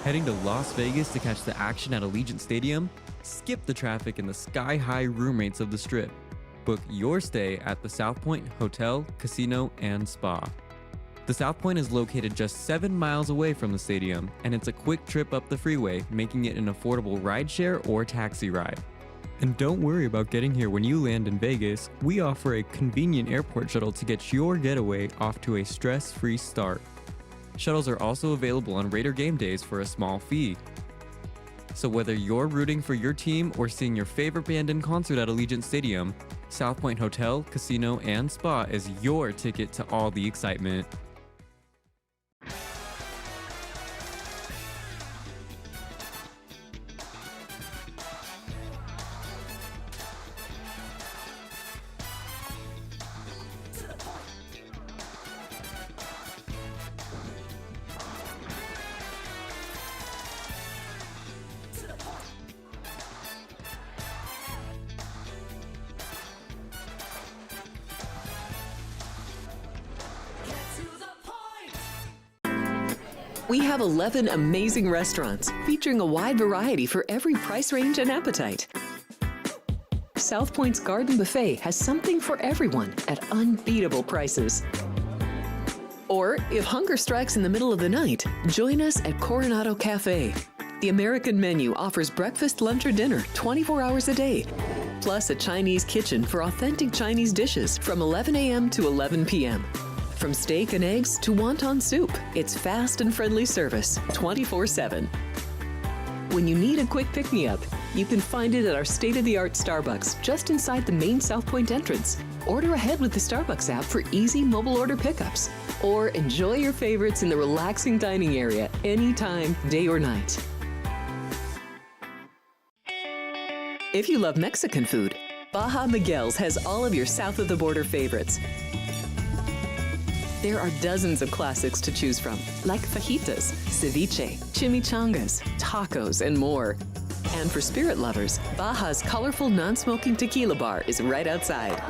Heading to Las Vegas to catch the action at Allegiant Stadium? Skip the traffic and the sky-high room rates of the Strip. Book your stay at the South Point Hotel, Casino, and Spa. The South Point is located just 7 miles away from the stadium, and it's a quick trip up the freeway, making it an affordable rideshare or taxi ride. And don't worry about getting here when you land in Vegas. We offer a convenient airport shuttle to get your getaway off to a stress-free start. Shuttles are also available on Raider game days for a small fee. So whether you're rooting for your team or seeing your favorite band in concert at Allegiant Stadium, South Point Hotel, Casino, and Spa is your ticket to all the excitement. We have 11 amazing restaurants featuring a wide variety for every price range and appetite. South Point's Garden Buffet has something for everyone at unbeatable prices. Or, if hunger strikes in the middle of the night, join us at Coronado Cafe. The American menu offers breakfast, lunch, or dinner 24 hours a day, plus a Chinese kitchen for authentic Chinese dishes from 11 a.m. to 11 p.m. From steak and eggs to wonton soup, it's fast and friendly service 24/7. When you need a quick pick-me-up, you can find it at our state-of-the-art Starbucks just inside the main South Point entrance. Order ahead with the Starbucks app for easy mobile order pickups. Or enjoy your favorites in the relaxing dining area anytime, day or night. If you love Mexican food, Baja Miguel's has all of your south of the border favorites. There are dozens of classics to choose from, like fajitas, ceviche, chimichangas, tacos, and more. And for spirit lovers, Baja's colorful non-smoking tequila bar is right outside.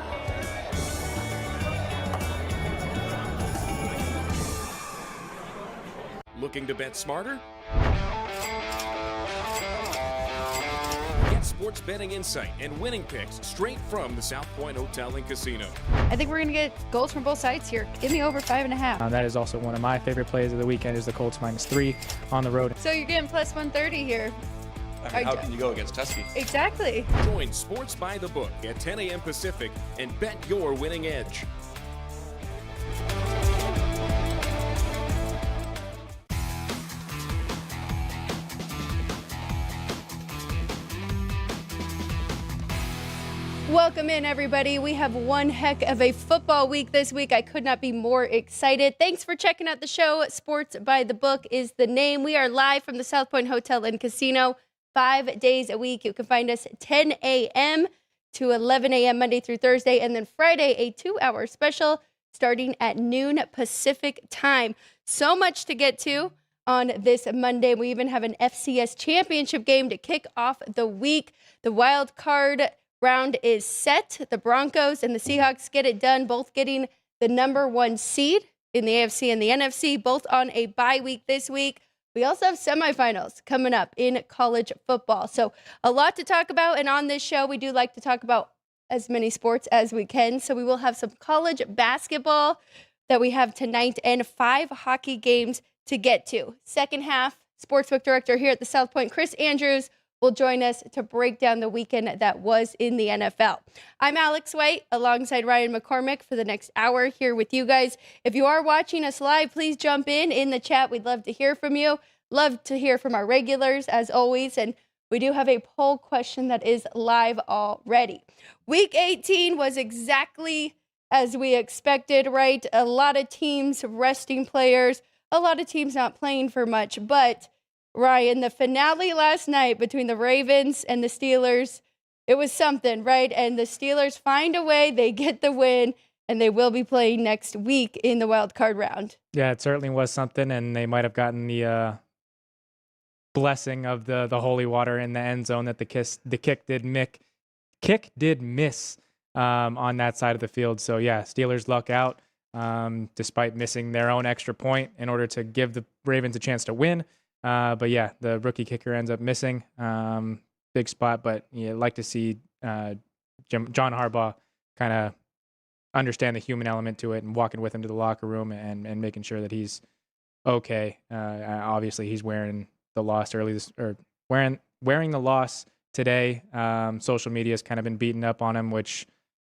Looking to bet smarter? Get sports betting insight and winning picks straight from the South Point Hotel and Casino. I think we're going to get goals from both sides here. Give me over 5.5. That is also one of my favorite plays of the weekend is the Colts -3 on the road. So you're getting plus 130 here. I mean, how can you go against Tusky? Exactly. Join Sports by the Book at 10 a.m. Pacific and bet your winning edge. Welcome in, everybody. We have one heck of a football week this week. I could not be more excited. Thanks for checking out the show. Sports by the Book is the name. We are live from the South Point Hotel and Casino 5 days a week. You can find us 10 a.m. to 11 a.m. Monday through Thursday, and then Friday, a 2-hour special starting at noon Pacific time. So much to get to on this Monday. We even have an FCS championship game to kick off the week. The wild card round is set. The Broncos and the Seahawks get it done, both getting the number 1 seed in the AFC and the NFC, both on a bye week this week. We also have semifinals coming up in college football. So a lot to talk about. And on this show, we do like to talk about as many sports as we can. So we will have some college basketball that we have tonight and 5 hockey games to get to. Second half, sportsbook director here at the South Point, Chris Andrews, will join us to break down the weekend that was in the NFL. I'm Alex White alongside Ryan McCormick for the next hour here with you guys. If you are watching us live, please jump in the chat. We'd love to hear from you. Love to hear from our regulars as always. And we do have a poll question that is live already. Week 18 was exactly as we expected, right? A lot of teams resting players, a lot of teams not playing for much, but Ryan, the finale last night between the Ravens and the Steelers, it was something, right? And the Steelers find a way, they get the win, and they will be playing next week in the wild card round. Yeah, it certainly was something, and they might have gotten the blessing of the holy water in the end zone that the kick did miss on that side of the field. So yeah, Steelers luck out despite missing their own extra point in order to give the Ravens a chance to win. But yeah, the rookie kicker ends up missing. Big spot, but like to see John Harbaugh kind of understand the human element to it and walking with him to the locker room and making sure that he's okay. Obviously, he's wearing the loss wearing the loss today. Social media has kind of been beaten up on him, which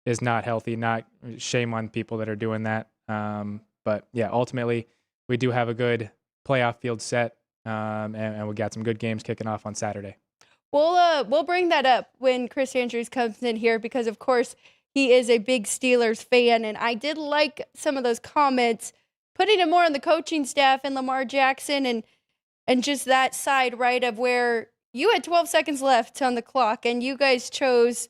is not healthy. Not shame on people that are doing that. But yeah, ultimately, we do have a good playoff field set, and we got some good games kicking off on Saturday. We'll bring that up when Chris Andrews comes in here because, of course, he is a big Steelers fan, and I did like some of those comments, putting it more on the coaching staff and Lamar Jackson and just that side, right, of where you had 12 seconds left on the clock, and you guys chose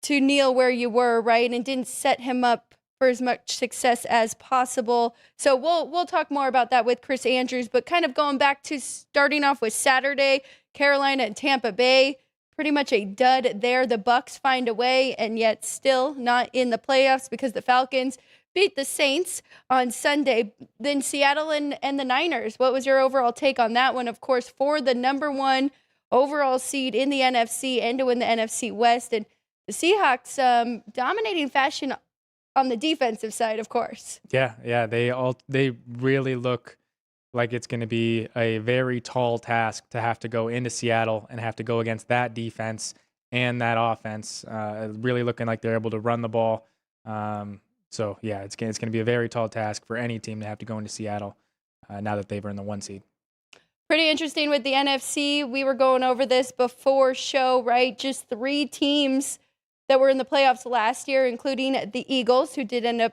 to kneel where you were, right, and didn't set him up for as much success as possible. So we'll talk more about that with Chris Andrews, but kind of going back to starting off with Saturday, Carolina and Tampa Bay, pretty much a dud there. The Bucs find a way, and yet still not in the playoffs because the Falcons beat the Saints on Sunday. Then Seattle and the Niners. What was your overall take on that one? Of course, for the number one overall seed in the NFC and to win the NFC West. And the Seahawks dominating fashion on the defensive side, of course. Yeah, they really look like it's going to be a very tall task to have to go into Seattle and have to go against that defense and that offense. Really looking like they're able to run the ball. So yeah, it's going to be a very tall task for any team to have to go into Seattle now that they've earned the 1 seed. Pretty interesting with the NFC. We were going over this before show, right? Just 3 teams that were in the playoffs last year, including the Eagles, who did end up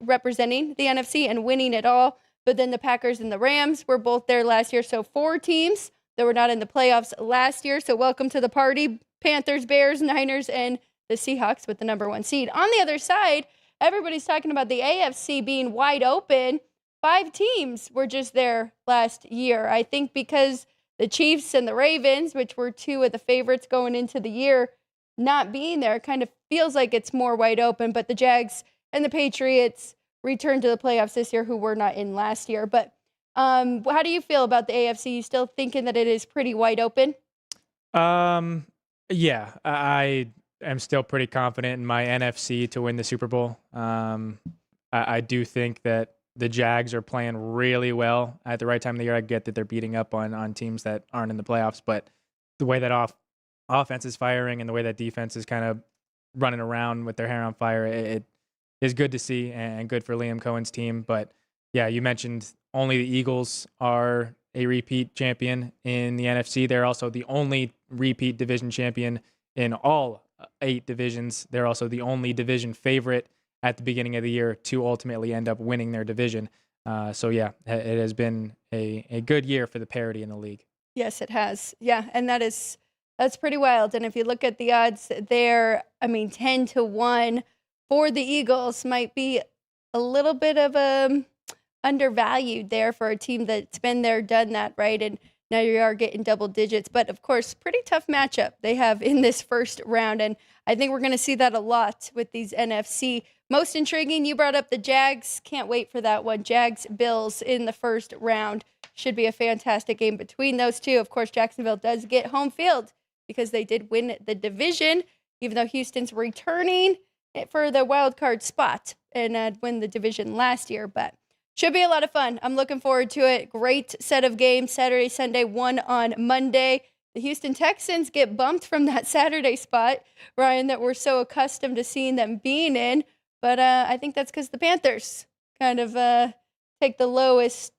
representing the NFC and winning it all. But then the Packers and the Rams were both there last year. So 4 teams that were not in the playoffs last year. So welcome to the party. Panthers, Bears, Niners, and the Seahawks with the number 1 seed. On the other side, everybody's talking about the AFC being wide open. 5 teams were just there last year. I think because the Chiefs and the Ravens, which were 2 of the favorites going into the year, not being there, kind of feels like it's more wide open. But the Jags and the Patriots returned to the playoffs this year, who were not in last year. But how do you feel about the AFC? You still thinking that it is pretty wide open? Yeah, I am still pretty confident in my NFC to win the Super Bowl. I do think that the Jags are playing really well at the right time of the year. I get that they're beating up on teams that aren't in the playoffs, but the way that offense is firing and the way that defense is kind of running around with their hair on fire, it is good to see and good for Liam Cohen's team. But yeah, you mentioned only the Eagles are a repeat champion in the NFC. They're also the only repeat division champion in all 8 divisions. They're also the only division favorite at the beginning of the year to ultimately end up winning their division. So yeah, it has been a good year for the parity in the league. Yes, it has. Yeah, and that's pretty wild. And if you look at the odds there, 10-1 for the Eagles might be a little bit of undervalued there for a team that's been there, done that, right? And now you are getting double digits. But, of course, pretty tough matchup they have in this first round. And I think we're going to see that a lot with these NFC. Most intriguing, you brought up the Jags. Can't wait for that one. Jags-Bills in the first round. Should be a fantastic game between those two. Of course, Jacksonville does get home field because they did win the division, even though Houston's returning for the wild card spot and win the division last year. But should be a lot of fun. I'm looking forward to it. Great set of games, Saturday, Sunday, 1 on Monday. The Houston Texans get bumped from that Saturday spot, Ryan, that we're so accustomed to seeing them being in. But I think that's because the Panthers kind of take the lowest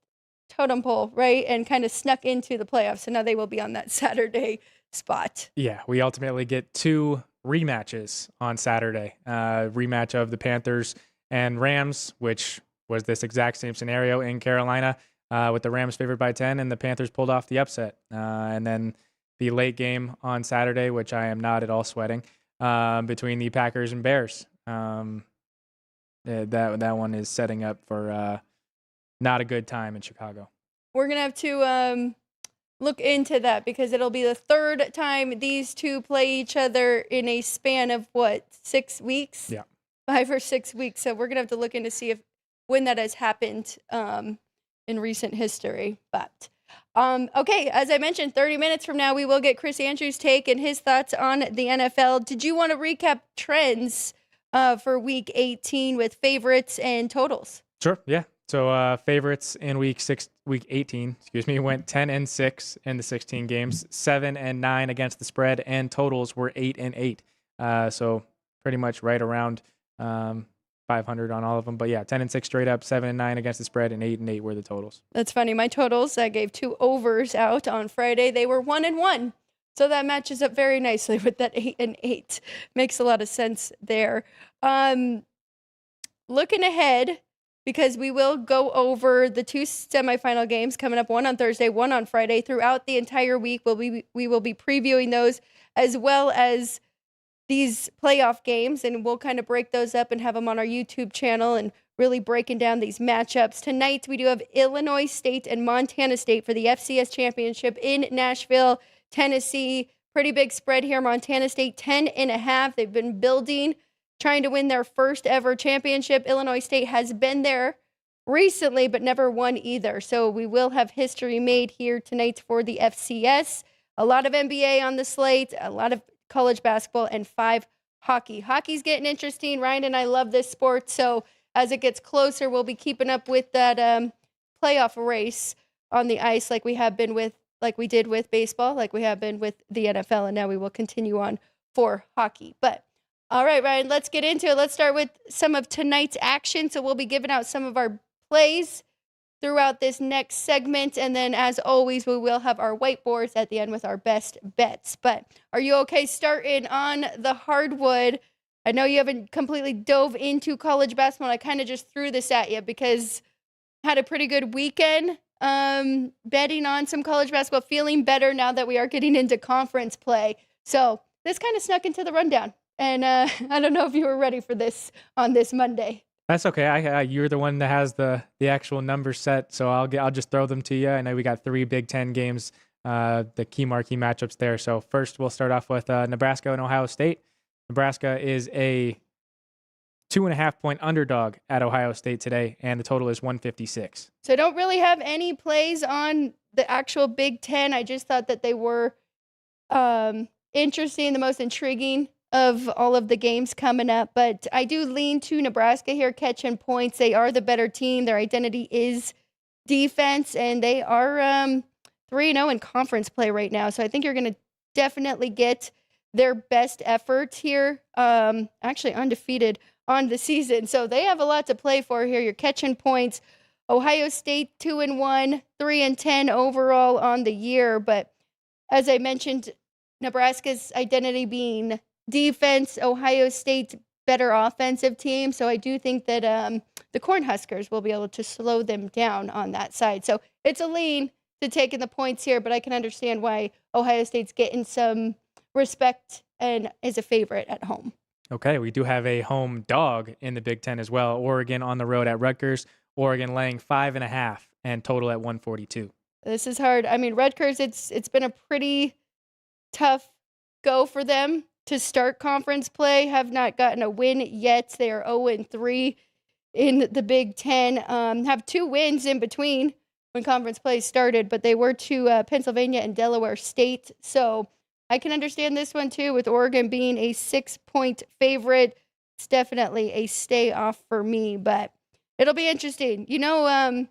totem pole, right, and kind of snuck into the playoffs. So now they will be on that Saturday spot. Yeah, we ultimately get 2 rematches on Saturday. Rematch of the Panthers and Rams, which was this exact same scenario in Carolina with the Rams favored by 10 and the Panthers pulled off the upset. And then the late game on Saturday, which I am not at all sweating, between the Packers and Bears. That one is setting up for not a good time in Chicago. We're going to have to look into that because it'll be the 3rd time these two play each other in a span of, 6 weeks? Yeah. 5 or 6 weeks. So we're going to have to look into see when that has happened in recent history. But Okay, as I mentioned, 30 minutes from now, we will get Chris Andrews' take and his thoughts on the NFL. Did you want to recap trends for Week 18 with favorites and totals? Sure. Yeah. So favorites in week 18, went 10-6 in the 16 games, 7-9 against the spread, and totals were 8-8. So pretty much right around 500 on all of them. But yeah, 10-6 straight up, 7-9 against the spread, and 8-8 were the totals. That's funny. My totals, I gave 2 overs out on Friday. They were 1-1. So that matches up very nicely with that 8-8. Makes a lot of sense there. Looking ahead, because we will go over the 2 semifinal games coming up, one on Thursday, one on Friday. Throughout the entire week, we will be previewing those as well as these playoff games, and we'll kind of break those up and have them on our YouTube channel and really breaking down these matchups. Tonight, we do have Illinois State and Montana State for the FCS Championship in Nashville, Tennessee. Pretty big spread here. Montana State 10.5. They've been building, trying to win their first ever championship. Illinois State has been there recently, but never won either. So we will have history made here tonight for the FCS. A lot of NBA on the slate, a lot of college basketball, and 5 hockey. Hockey's getting interesting. Ryan and I love this sport. So as it gets closer, we'll be keeping up with that playoff race on the ice like we did with baseball, like we have been with the NFL, and now we will continue on for hockey. But all right, Ryan, let's get into it. Let's start with some of tonight's action. So we'll be giving out some of our plays throughout this next segment. And then, as always, we will have our whiteboards at the end with our best bets. But are you okay starting on the hardwood? I know you haven't completely dove into college basketball. I kind of just threw this at you because I had a pretty good weekend betting on some college basketball, feeling better now that we are getting into conference play. So this kind of snuck into the rundown. And I don't know if you were ready for this on this Monday. That's okay. You're the one that has the actual numbers set, so I'll just throw them to you. I know we got 3 Big Ten games, the key marquee matchups there. So first, we'll start off with Nebraska and Ohio State. Nebraska is a 2.5-point underdog at Ohio State today, and the total is 156. So I don't really have any plays on the actual Big Ten. I just thought that they were interesting, the most intriguing of all of the games coming up. But I do lean to Nebraska here, catching points. They are the better team. Their identity is defense, and they are 3-0 in conference play right now. So I think you're going to definitely get their best effort here. Actually undefeated on the season. So they have a lot to play for here. You're catching points. Ohio State 2-1, 3-10 overall on the year. But as I mentioned, Nebraska's identity being defense, Ohio State better offensive team. So I do think that the Cornhuskers will be able to slow them down on that side. So it's a lean to taking the points here, but I can understand why Ohio State's getting some respect and is a favorite at home. Okay, we do have a home dog in the Big Ten as well. Oregon on the road at Rutgers. Oregon laying 5.5 and total at 142. This is hard. I mean, Rutgers, it's been a pretty tough go for them to start conference play, have not gotten a win yet. They are 0-3 in the Big Ten. Have 2 wins in between when conference play started, but they were to Pennsylvania and Delaware State. So I can understand this one too, with Oregon being a 6-point favorite. It's definitely a stay off for me, but it'll be interesting. You know,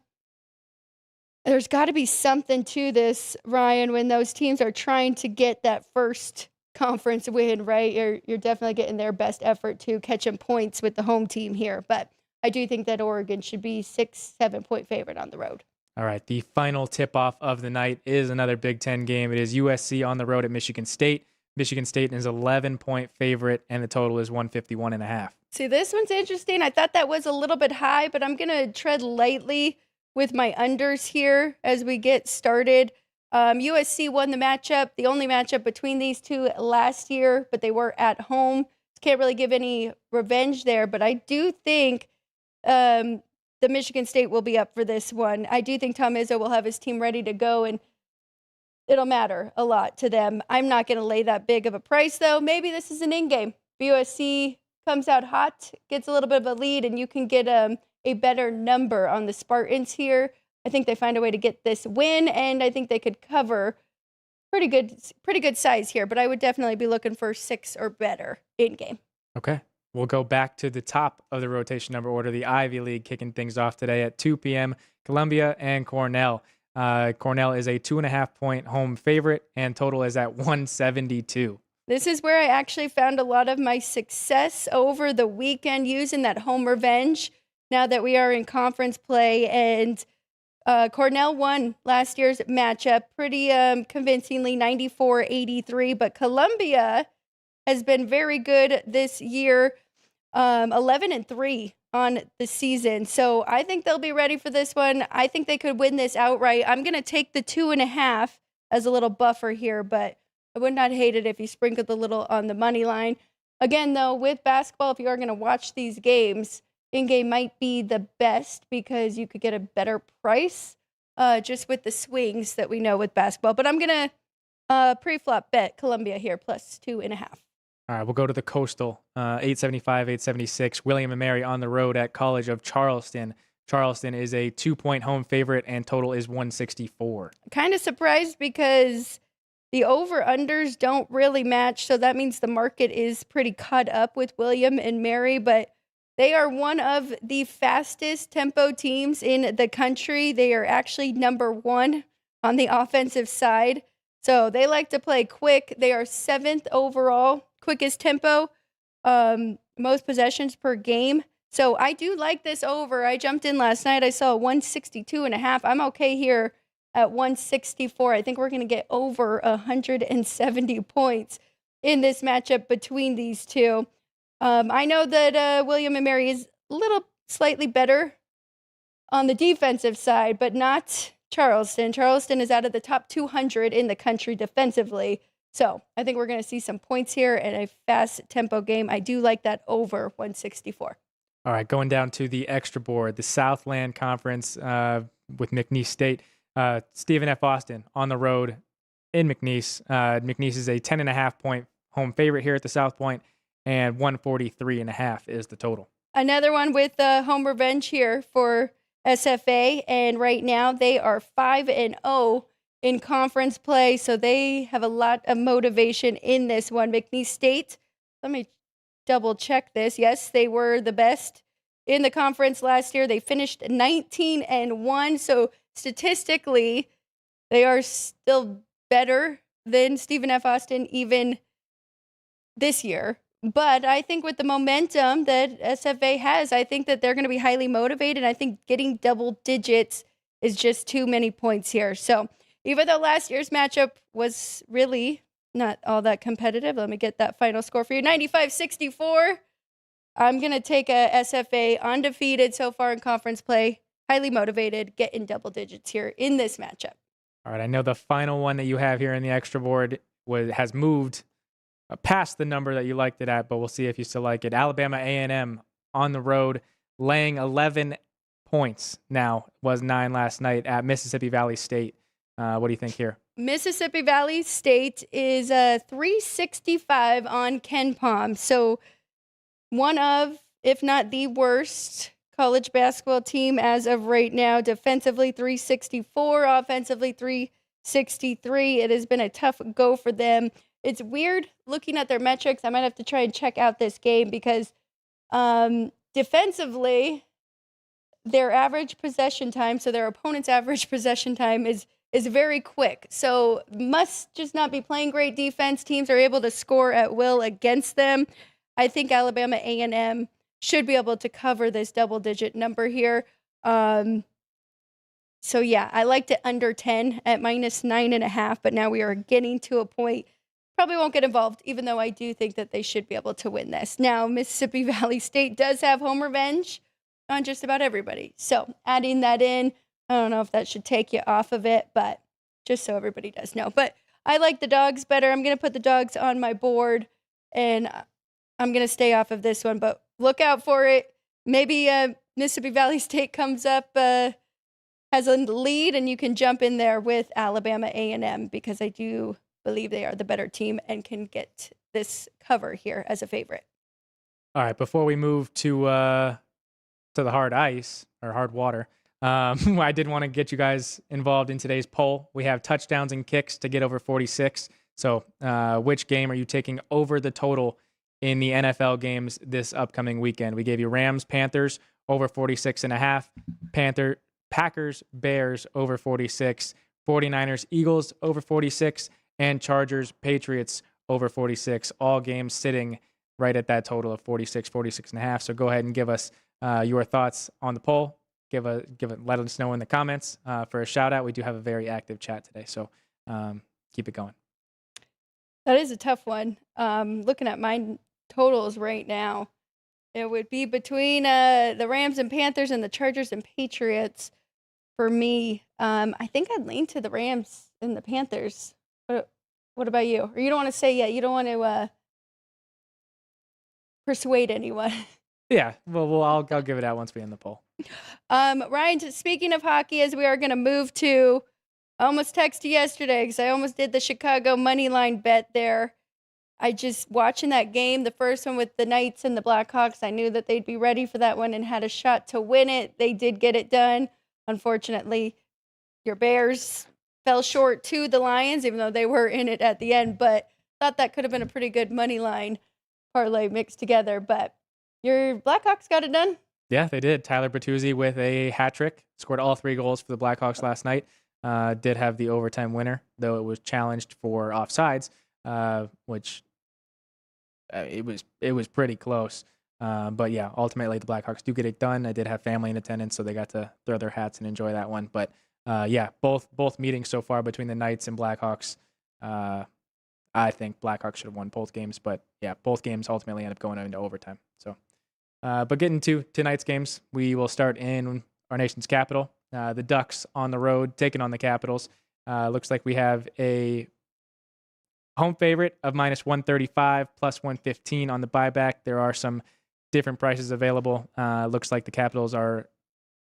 there's got to be something to this, Ryan, when those teams are trying to get that first conference win, right? You're definitely getting their best effort to catching points with the home team here. But I do think that Oregon should be 6-7 point favorite on the road. All right, the final tip-off of the night is another Big Ten game. It is USC on the road at Michigan State. Michigan State is 11-point favorite, and the total is 151.5. See, this one's interesting. I thought that was a little bit high, but I'm going to tread lightly with my unders here as we get started. USC won the matchup, the only matchup between these two last year, but they were at home. Can't really give any revenge there, but I do think the Michigan State will be up for this one. I do think Tom Izzo will have his team ready to go, and it'll matter a lot to them. I'm not going to lay that big of a price, though. Maybe this is an in-game. USC comes out hot, gets a little bit of a lead, and you can get a better number on the Spartans here. I think they find a way to get this win, and I think they could cover pretty good size here. But I would definitely be looking for 6 or better in game. Okay. We'll go back to the top of the rotation number order, the Ivy League, kicking things off today at 2 p.m. Columbia and Cornell. Cornell is a 2.5-point home favorite, and total is at 172. This is where I actually found a lot of my success over the weekend using that home revenge now that we are in conference play. And Cornell won last year's matchup pretty convincingly, 94-83. But Columbia has been very good this year, 11-3 on the season. So I think they'll be ready for this one. I think they could win this outright. I'm going to take the 2.5 as a little buffer here, but I would not hate it if you sprinkled a little on the money line. Again, though, with basketball, if you are going to watch these games, in-game might be the best because you could get a better price just with the swings that we know with basketball. But I'm going to pre-flop bet Columbia here plus 2.5. All right, we'll go to the Coastal, 875, 876. William & Mary on the road at College of Charleston. Charleston is a 2-point home favorite, and total is 164. Kind of surprised because the over-unders don't really match, so that means the market is pretty caught up with William & Mary, but they are one of the fastest tempo teams in the country. They are actually number 1 on the offensive side, so they like to play quick. They are 7th overall, quickest tempo, most possessions per game. So I do like this over. I jumped in last night. I saw 162.5. I'm okay here at 164. I think we're going to get over 170 points in this matchup between these two. I know that William & Mary is a little slightly better on the defensive side, but not Charleston. Charleston is out of the top 200 in the country defensively. So I think we're going to see some points here and a fast tempo game. I do like that over 164. All right, going down to the extra board, the Southland Conference with McNeese State. Stephen F. Austin on the road in McNeese. McNeese is a 10.5-point home favorite here at the South Point, and 143.5 is the total. Another one with home revenge here for SFA, and right now they are 5-0 in conference play, so they have a lot of motivation in this one. McNeese State, let me double check this. Yes, they were the best in the conference last year. They finished 19-1, so statistically, they are still better than Stephen F. Austin even this year. But I think with the momentum that SFA has, I think that they're going to be highly motivated. I think getting double digits is just too many points here. So even though last year's matchup was really not all that competitive, let me get that final score for you. 95-64. I'm going to take a SFA undefeated so far in conference play. Highly motivated, get in double digits here in this matchup. All right, I know the final one that you have here in the extra board has moved past the number that you liked it at, but we'll see if you still like it. Alabama A&M on the road, laying 11 points now, was 9 last night at Mississippi Valley State. What do you think here? Mississippi Valley State is 365 on KenPom, so one of, if not the worst college basketball team as of right now. Defensively, 364. Offensively, 363. It has been a tough go for them. It's weird looking at their metrics. I might have to try and check out this game because defensively, their average possession time, so their opponent's average possession time is very quick. So must just not be playing great defense. Teams are able to score at will against them. I think Alabama A&M should be able to cover this double-digit number here. So, yeah, I liked it under 10 at -9.5, but now we are getting to a point. Probably won't get involved, even though I do think that they should be able to win this. Now, Mississippi Valley State does have home revenge on just about everybody. So, adding that in, I don't know if that should take you off of it, but just so everybody does know. But I like the dogs better. I'm going to put the dogs on my board, and I'm going to stay off of this one, but look out for it. Maybe Mississippi Valley State comes up, has a lead, and you can jump in there with Alabama A&M because I do believe they are the better team and can get this cover here as a favorite. All right, before we move to the hard ice or hard water, I did want to get you guys involved in today's poll. We have touchdowns and kicks to get over 46. So which game are you taking over the total in the NFL games this upcoming weekend? We gave you Rams, Panthers over 46.5, Packers, Bears over 46, 49ers, Eagles over 46, and Chargers, Patriots over 46. All games sitting right at that total of 46.5. So go ahead and give us your thoughts on the poll. Let us know in the comments for a shout out. We do have a very active chat today, so keep it going. That is a tough one. Looking at my totals right now, it would be between the Rams and Panthers and the Chargers and Patriots for me. I think I'd lean to the Rams and the Panthers. What about you? Or you don't want to say yet? You don't want to persuade anyone? Yeah, well, I'll give it out once we end the poll. Ryan, speaking of hockey, as we are going to move to, I almost texted you yesterday because I almost did the Chicago money line bet there. I just, watching that game, the first one with the Knights and the Blackhawks, I knew that they'd be ready for that one and had a shot to win it. They did get it done. Unfortunately, your Bears fell short to the Lions, even though they were in it at the end, but thought that could have been a pretty good money line parlay mixed together. But your Blackhawks got it done? Yeah, they did. Tyler Bertuzzi with a hat trick, scored all 3 goals for the Blackhawks last night. Did have the overtime winner, though it was challenged for offsides, which it was pretty close. But yeah, ultimately the Blackhawks do get it done. I did have family in attendance, so they got to throw their hats and enjoy that one. But yeah, both meetings so far between the Knights and Blackhawks. I think Blackhawks should have won both games, but yeah, both games ultimately end up going into overtime. So, but getting to tonight's games, we will start in our nation's capital. The Ducks on the road taking on the Capitals. Looks like we have a home favorite of minus 135 plus 115 on the buyback. There are some different prices available. Looks like the Capitals are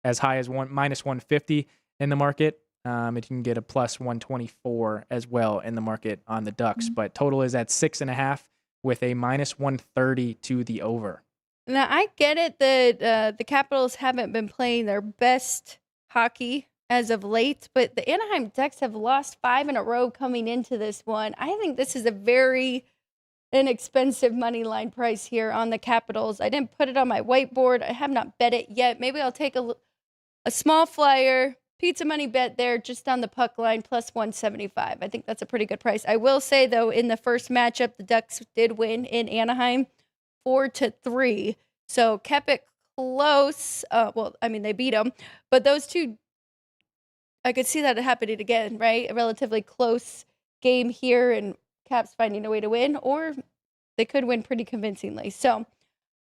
as high as minus 150 in the market. You can get a plus 124 as well in the market on the Ducks, but total is at 6.5 with a minus 130 to the over. Now, I get it that the Capitals haven't been playing their best hockey as of late, but the Anaheim Ducks have lost 5 in a row coming into this one. I think this is a very inexpensive money line price here on the Capitals. I didn't put it on my whiteboard. I have not bet it yet. Maybe I'll take a small flyer, pizza money bet there just on the puck line, plus 175. I think that's a pretty good price. I will say, though, in the first matchup, the Ducks did win in Anaheim 4-3. So kept it close. They beat them. But those two, I could see that happening again, right? A relatively close game here and Caps finding a way to win, or they could win pretty convincingly. So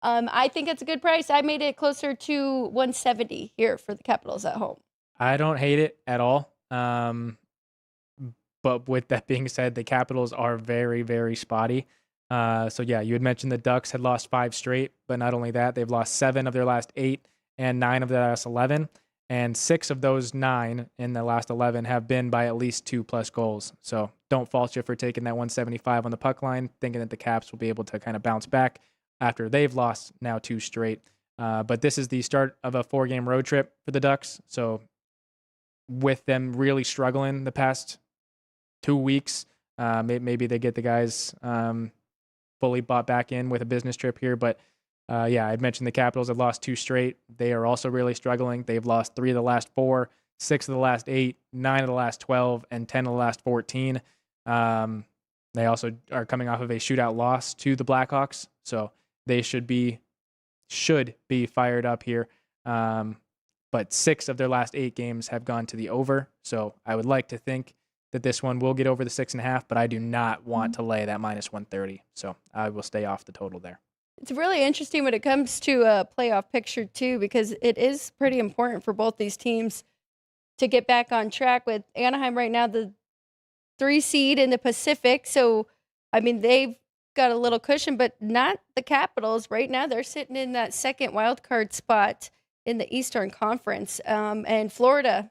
I think it's a good price. I made it closer to 170 here for the Capitals at home. I don't hate it at all. But with that being said, the Capitals are very, very spotty. So yeah, you had mentioned the Ducks had lost 5 straight, but not only that, they've lost 7 of their last 8 and 9 of their last 11. And 6 of those 9 in the last 11 have been by at least 2+ goals. So don't fault you for taking that 175 on the puck line, thinking that the Caps will be able to kind of bounce back after they've lost now 2 straight. But this is the start of a 4-game road trip for the Ducks. So with them really struggling the past 2 weeks, maybe they get the guys fully bought back in with a business trip here. But yeah, I mentioned the Capitals have lost 2 straight. They are also really struggling. They've lost 3 of the last 4, 6 of the last 8, 9 of the last 12, and 10 of the last 14. They also are coming off of a shootout loss to the Blackhawks, so they should be fired up here. But 6 of their last 8 games have gone to the over, so I would like to think that this one will get over the 6.5, but I do not want to lay that minus 130, so I will stay off the total there. It's really interesting when it comes to a playoff picture, too, because it is pretty important for both these teams to get back on track. With Anaheim right now, the 3 seed in the Pacific. So, I mean, they've got a little cushion, but not the Capitals. Right now, they're sitting in that second wild card spot in the Eastern Conference. And Florida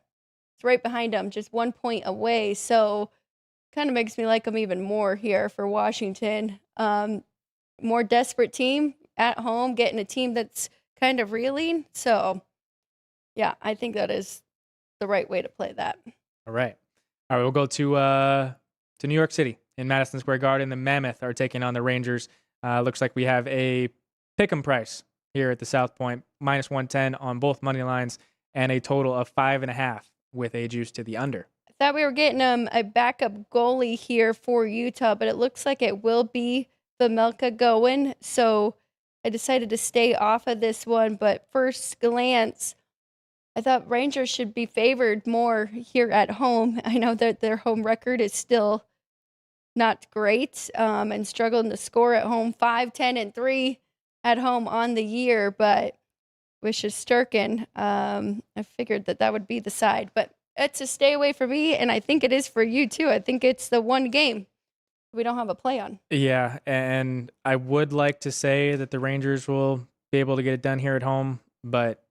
is right behind them, just 1 point away. So, kind of makes me like them even more here for Washington. More desperate team at home, getting a team that's kind of reeling. So Yeah, I think that is the right way to play that. All right. We'll go to New York City in Madison Square Garden. The Mammoth are taking on the Rangers. Looks like we have a pick'em price here at the South Point, -110 on both money lines, and a total of 5.5 with a juice to the under. I thought we were getting a backup goalie here for Utah, but it looks like it will be Vejmelka going. So I decided to stay off of this one. But first glance, I thought Rangers should be favored more here at home. I know that their home record is still not great and struggling to score at home, 5-10-3 at home on the year. But with Shesterkin, I figured that would be the side. But it's a stay away for me, and I think it is for you too. I think it's the one game we don't have a play on. Yeah, and I would like to say that the Rangers will be able to get it done here at home, but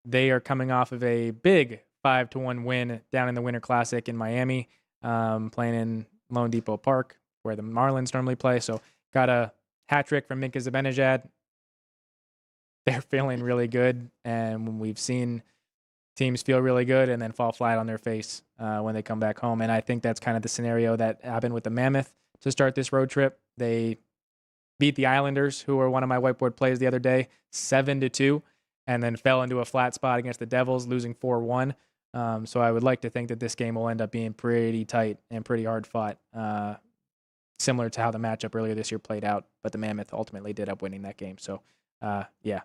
they are coming off of a big 5-1 win down in the Winter Classic in Miami, playing in Lone Depot Park where the Marlins normally play. So got a hat trick from Minka Zibanejad. They're feeling really good, and we've seen teams feel really good and then fall flat on their face when they come back home. And I think that's kind of the scenario that happened with the Mammoth to start this road trip. They beat the Islanders, who were one of my whiteboard plays the other day, 7-2, and then fell into a flat spot against the Devils, losing 4-1. So I would like to think that this game will end up being pretty tight and pretty hard fought, similar to how the matchup earlier this year played out. But the Mammoth ultimately did up winning that game. So, yeah.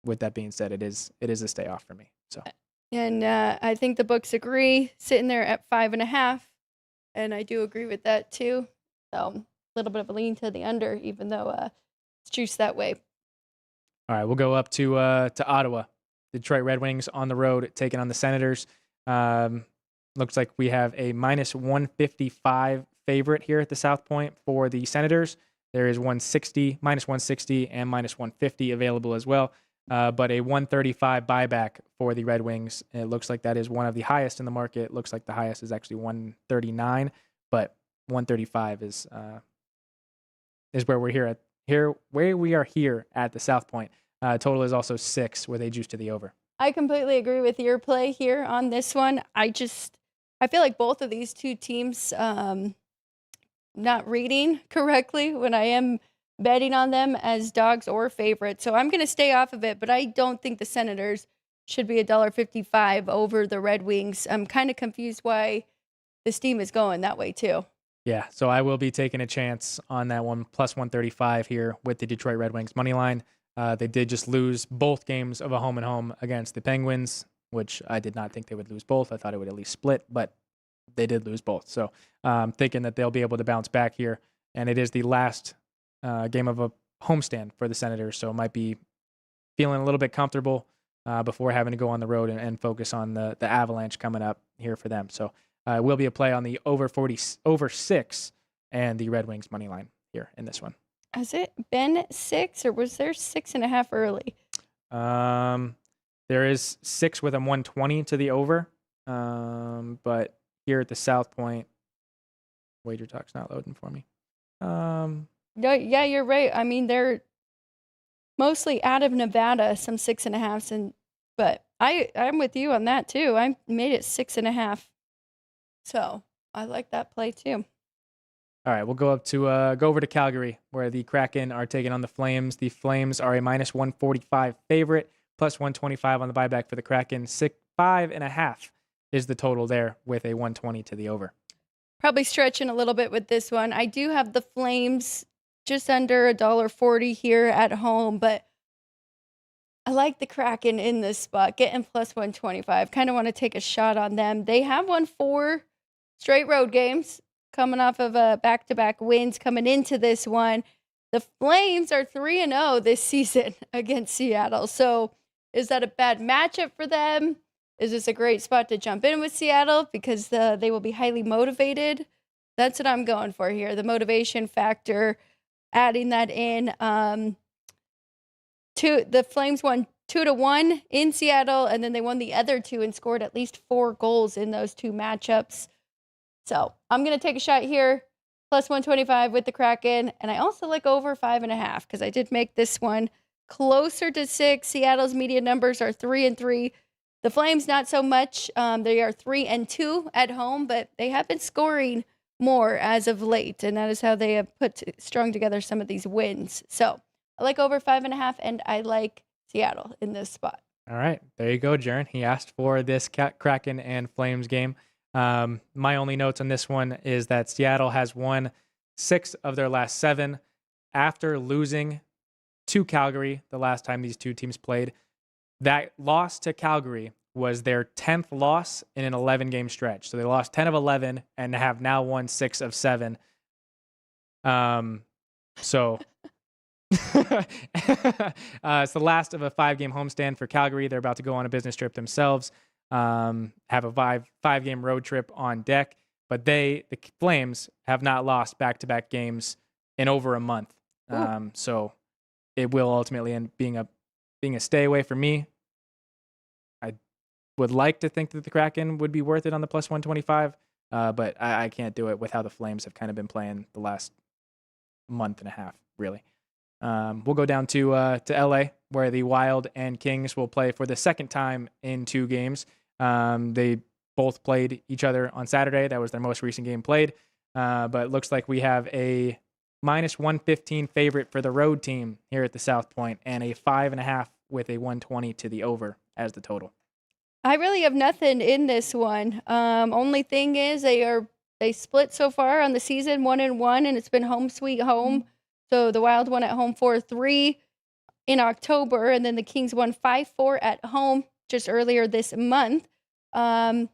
With that being said, it is a stay off for me. So, and I think the books agree, sitting there at 5.5, and I do agree with that too. So a little bit of a lean to the under, even though it's juiced that way. All right, we'll go up to Ottawa. Detroit Red Wings on the road taking on the Senators. Looks like we have a -155 favorite here at the South Point for the Senators. There is -160 and -150 available as well. But a 135 buyback for the Red Wings. It looks like that is one of the highest in the market. It looks like the highest is actually 139, but 135 is where we are here at the South Point. Total is also 6 with a juice to the over. I completely agree with your play here on this one. I feel like both of these two teams not reading correctly when I am betting on them as dogs or favorites. So I'm going to stay off of it, but I don't think the Senators should be $1.55 over the Red Wings. I'm kind of confused why this team is going that way too. Yeah, so I will be taking a chance on that one, +135 here with the Detroit Red Wings money line. They did just lose both games of a home and home against the Penguins, which I did not think they would lose both. I thought it would at least split, but they did lose both. So I'm thinking that they'll be able to bounce back here. And it is the last game of a homestand for the Senators, so it might be feeling a little bit comfortable before having to go on the road and focus on the Avalanche coming up here for them. So it will be a play on the over 6 and the Red Wings money line here in this one. Has it been 6 or was there 6.5 early? There is 6 with a 120 to the over, but here at the South Point, Wager Talk's not loading for me. Yeah, you're right. I mean, they're mostly out of Nevada, some 6.5s, but I'm with you on that too. I made it 6.5, so I like that play too. All right, we'll go over to Calgary, where the Kraken are taking on the Flames. The Flames are a -145 favorite, +125 on the buyback for the Kraken. 5.5 is the total there with a 120 to the over. Probably stretching a little bit with this one. I do have the Flames just under $1.40 here at home, but I like the Kraken in this spot, getting +125. Kind of want to take a shot on them. They have won 4 straight road games, coming off of back-to-back wins coming into this one. The Flames are 3-0 this season against Seattle. So is that a bad matchup for them? Is this a great spot to jump in with Seattle because they will be highly motivated? That's what I'm going for here, the motivation factor, adding that in. The Flames won 2-1 in Seattle, and then they won the other 2 and scored at least 4 goals in those 2 matchups. So I'm going to take a shot here, +125 with the Kraken, and I also like over 5.5 because I did make this one closer to 6. Seattle's media numbers are 3-3. The Flames, not so much. They are 3-2 at home, but they have been scoring more as of late, and that is how they have strung together some of these wins. So I like over 5.5, and I like Seattle in this spot. All right, there you go, Jaron. He asked for this Kraken and Flames game. My only notes on this one is that Seattle has won 6 of their last 7 after losing to Calgary the last time these two teams played. That loss to Calgary was their 10th loss in an 11-game stretch. So they lost 10 of 11 and have now won 6 of 7. So it's the last of a 5-game homestand for Calgary. They're about to go on a business trip themselves, have a 5-game road trip on deck. But the Flames, have not lost back-to-back games in over a month. So it will ultimately end being a stay away for me. I would like to think that the Kraken would be worth it on the plus 125, but I can't do it with how the Flames have kind of been playing the last month and a half, really. We'll go down to LA, where the Wild and Kings will play for the second time in 2 games. They both played each other on Saturday. That was their most recent game played. But it looks like we have a minus 115 favorite for the road team here at the South Point, and a 5.5 with a 120 to the over as the total. I really have nothing in this one. Only thing is they split so far on the season 1-1, and it's been home sweet home. So the Wild won at home 4-3 in October, and then the Kings won 5-4 at home just earlier this month. But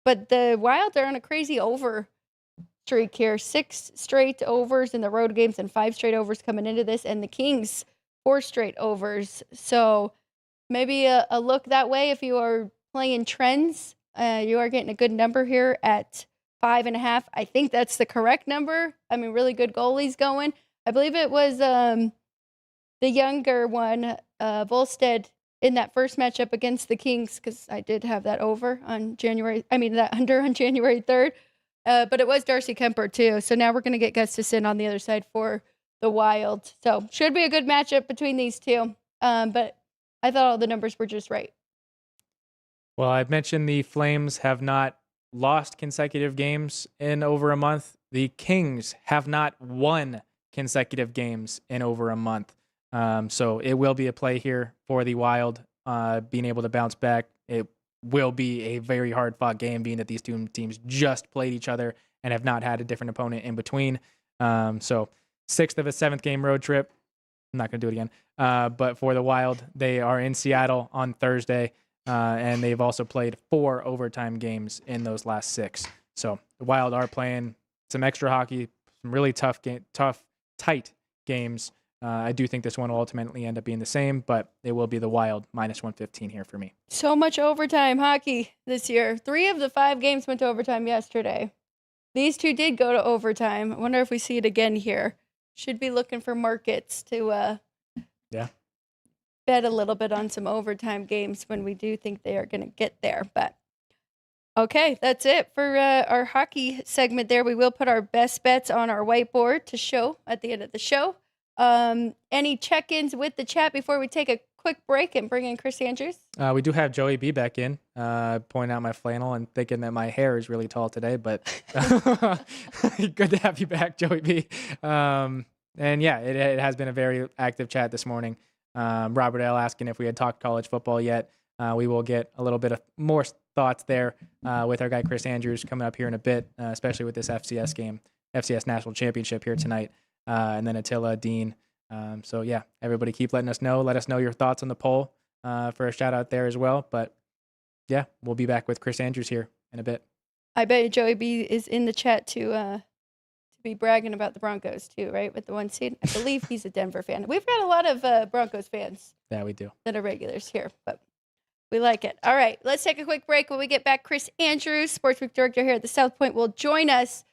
the Wild are on a crazy over streak here. 6 straight overs in the road games and 5 straight overs coming into this, and the Kings 4 straight overs. So maybe a look that way if you are playing trends. You are getting a good number here at 5.5. I think that's the correct number. I mean, really good goalies going. I believe it was the younger one, Volstead, in that first matchup against the Kings, because I did have that over on that under on January 3rd. But it was Darcy Kemper, too. So now we're going to get Gustafsson on the other side for the Wild. So should be a good matchup between these two. But I thought all the numbers were just right. Well, I've mentioned the Flames have not lost consecutive games in over a month. The Kings have not won consecutive games in over a month. So it will be a play here for the Wild, being able to bounce back. It will be a very hard-fought game, being that these two teams just played each other and have not had a different opponent in between. So 6th of a 7th game road trip. I'm not going to do it again. But for the Wild, they are in Seattle on Thursday, and they've also played 4 overtime games in those last 6. So the Wild are playing some extra hockey, some really tight games. I do think this one will ultimately end up being the same, but it will be the Wild minus 115 here for me. So much overtime hockey this year. 3 of the 5 games went to overtime yesterday. These 2 did go to overtime. I wonder if we see it again here. Should be looking for markets to bet a little bit on some overtime games when we do think they are going to get there. But okay, that's it for our hockey segment there. We will put our best bets on our whiteboard to show at the end of the show. Any check-ins with the chat before we take a quick break and bring in Chris Andrews? We do have Joey B back in, pointing out my flannel and thinking that my hair is really tall today, but good to have you back, Joey B. And yeah, it has been a very active chat this morning. Robert L. asking if we had talked college football yet. We will get a little bit of more thoughts there with our guy Chris Andrews coming up here in a bit, especially with this FCS game, FCS National Championship here tonight. And then Attila, Dean. So yeah, everybody keep letting us know. Let us know your thoughts on the poll for a shout out there as well. But yeah, we'll be back with Chris Andrews here in a bit. I bet Joey B is in the chat to be bragging about the Broncos too, right? With the 1 seed. I believe he's a Denver fan. We've got a lot of Broncos fans. Yeah, we do. That are regulars here, but we like it. All right, let's take a quick break. When we get back, Chris Andrews, Sports Week Director here at the South Point, will join us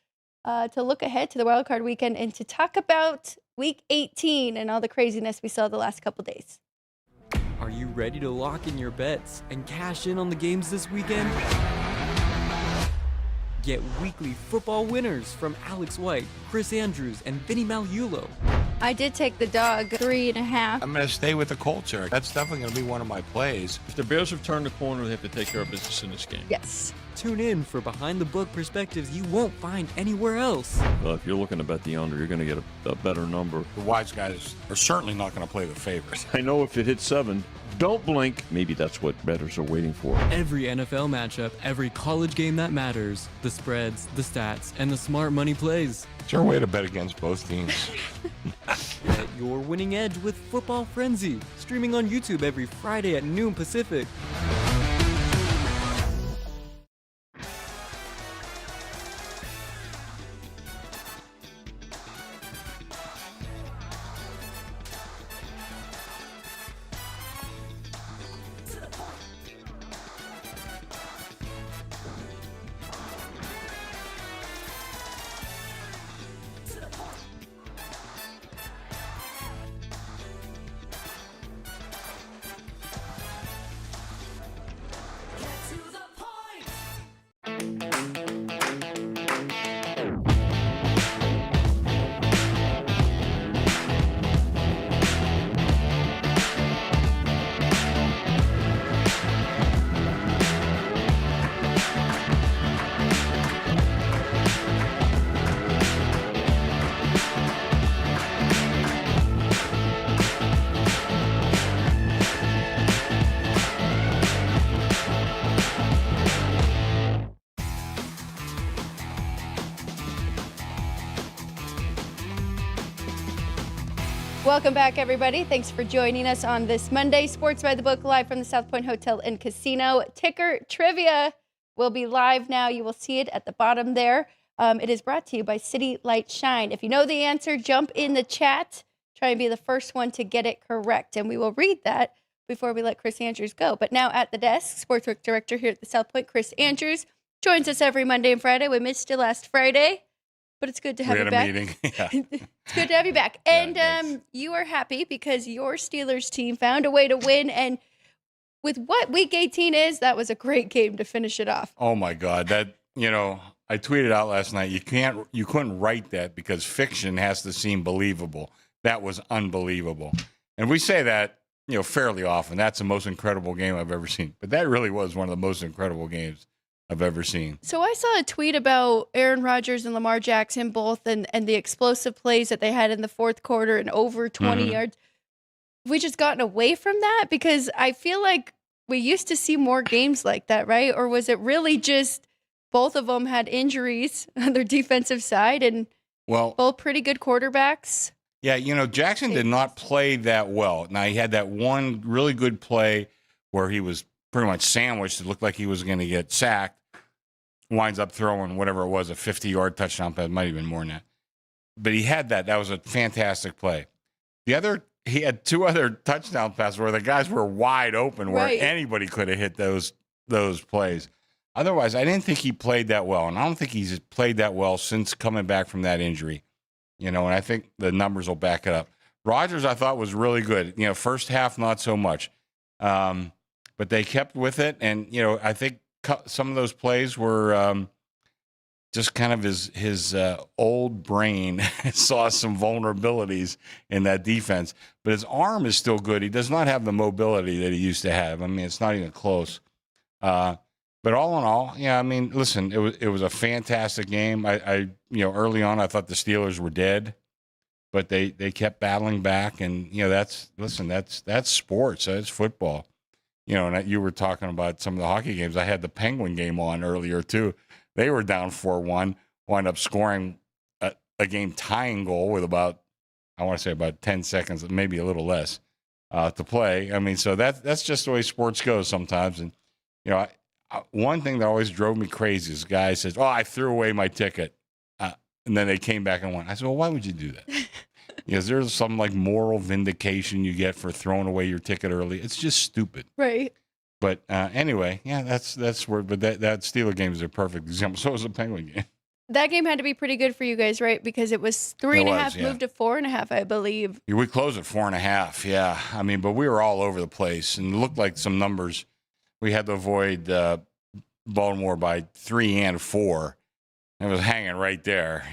to look ahead to the Wild Card weekend and to talk about Week 18 and all the craziness we saw the last couple days. Are you ready to lock in your bets and cash in on the games this weekend? Get weekly football winners from Alex White, Chris Andrews, and Vinny Malulo. I did take the dog 3.5. I'm going to stay with the Colts, Eric. That's definitely going to be one of my plays. If the Bears have turned the corner, they have to take care of business in this game. Yes. Tune in for behind the book perspectives you won't find anywhere else. Well, if you're looking to bet the under, you're going to get a better number. The wise guys are certainly not going to play the favorites. I know if it hits 7, don't blink. Maybe that's what bettors are waiting for. Every NFL matchup, every college game that matters, the spreads, the stats, and the smart money plays. It's your way to bet against both teams. Get your winning edge with Football Frenzy, streaming on YouTube every Friday at noon Pacific. Welcome back, everybody. Thanks for joining us on this Monday. Sports by the Book, live from the South Point Hotel and Casino. Ticker Trivia will be live now. You will see it at the bottom there. It is brought to you by City Light Shine. If you know the answer, jump in the chat. Try and be the first one to get it correct. And we will read that before we let Chris Andrews go. But now at the desk, Sportsbook Director here at the South Point, Chris Andrews, joins us every Monday and Friday. We missed you last Friday, but it's good to have you back. We had a meeting. Yeah. It's good to have you back. Yeah, And you are happy because your Steelers team found a way to win. And with what Week 18 is, that was a great game to finish it off. Oh, my God. That, I tweeted out last night, you couldn't write that because fiction has to seem believable. That was unbelievable. And we say that, fairly often. That's the most incredible game I've ever seen. But that really was one of the most incredible games I've ever seen. So I saw a tweet about Aaron Rodgers and Lamar Jackson both and the explosive plays that they had in the fourth quarter and over 20 yards. Have we just gotten away from that? Because I feel like we used to see more games like that, right? Or was it really just both of them had injuries on their defensive side and both pretty good quarterbacks? Yeah, Jackson did not play that well. Now, he had that one really good play where he was pretty much sandwiched. It looked like he was going to get sacked. Winds up throwing whatever it was, a 50-yard touchdown pass. It might have been more than that. But he had that. That was a fantastic play. He had 2 other touchdown passes where the guys were wide open, where anybody could have hit those plays. Otherwise, I didn't think he played that well, and I don't think he's played that well since coming back from that injury. And I think the numbers will back it up. Rodgers, I thought, was really good. First half, not so much. But they kept with it, and, I think some of those plays were just kind of his old brain saw some vulnerabilities in that defense. But his arm is still good. He does not have the mobility that he used to have. I mean, it's not even close. But all in all, listen, it was a fantastic game. I early on I thought the Steelers were dead, but they kept battling back, and that's sports. That's football. And you were talking about some of the hockey games. I had the Penguin game on earlier, too. They were down 4-1, wound up scoring a game-tying goal with about 10 seconds, maybe a little less, to play. I mean, so that's just the way sports goes sometimes. And, one thing that always drove me crazy is guys says, I threw away my ticket. And then they came back and won. I said, well, why would you do that? Is there some moral vindication you get for throwing away your ticket early? It's just stupid. Right. But anyway, yeah, that's where. But that Steeler game is a perfect example. So was the Penguin game. That game had to be pretty good for you guys, right? Because it was 3.5, moved to 4.5, I believe. We closed at 4.5. Yeah, I mean, but we were all over the place, and it looked like some numbers. We had to avoid Baltimore by 3 and 4. It was hanging right there,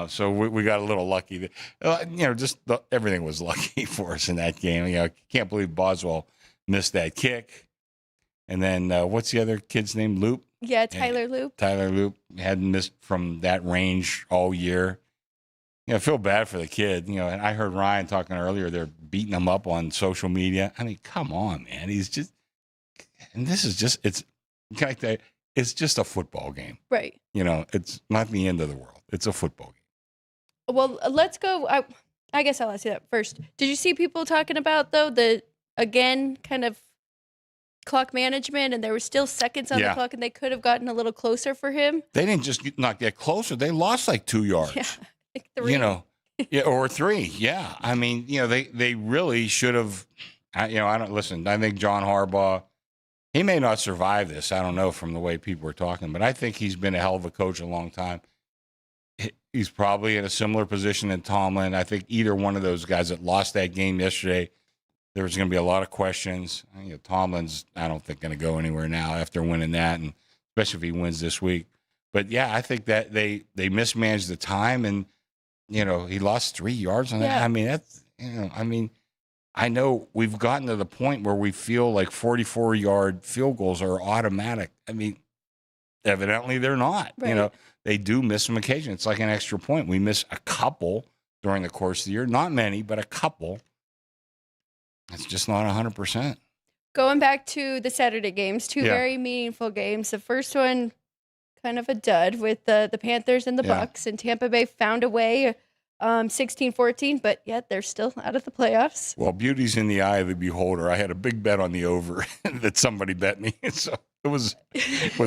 so we got a little lucky. Everything was lucky for us in that game. I can't believe Boswell missed that kick. And then what's the other kid's name? Loop? Yeah, Tyler Loop. Tyler Loop hadn't missed from that range all year. I feel bad for the kid. And I heard Ryan talking earlier. They're beating him up on social media. I mean, come on, man. He's just, and this is just, it's just a football game. Right. It's not the end of the world. It's a football game. Well, let's go. I guess I'll ask you that first. Did you see people talking about, though, kind of clock management, and there were still seconds on the clock, and they could have gotten a little closer for him? They didn't just not get closer. They lost like 2 yards. Yeah, like 3. Or 3. Yeah. I mean, they really should have, I think John Harbaugh, he may not survive this. I don't know from the way people are talking, but I think he's been a hell of a coach a long time. He's probably in a similar position in Tomlin. I think either one of those guys that lost that game yesterday, there was going to be a lot of questions. Tomlin's, I don't think, going to go anywhere now after winning that, and especially if he wins this week. But, yeah, I think that they mismanaged the time, and, he lost 3 yards on that. I mean, that's, I know we've gotten to the point where we feel like 44-yard field goals are automatic. I mean, evidently they're not. Right. They do miss them occasionally. It's like an extra point. We miss a couple during the course of the year. Not many, but a couple. It's just not 100%. Going back to the Saturday games, two very meaningful games. The first one, kind of a dud with the Panthers and the Bucks, and Tampa Bay found a way, 16-14, but yet they're still out of the playoffs. Well, beauty's in the eye of the beholder. I had a big bet on the over that somebody bet me, so it was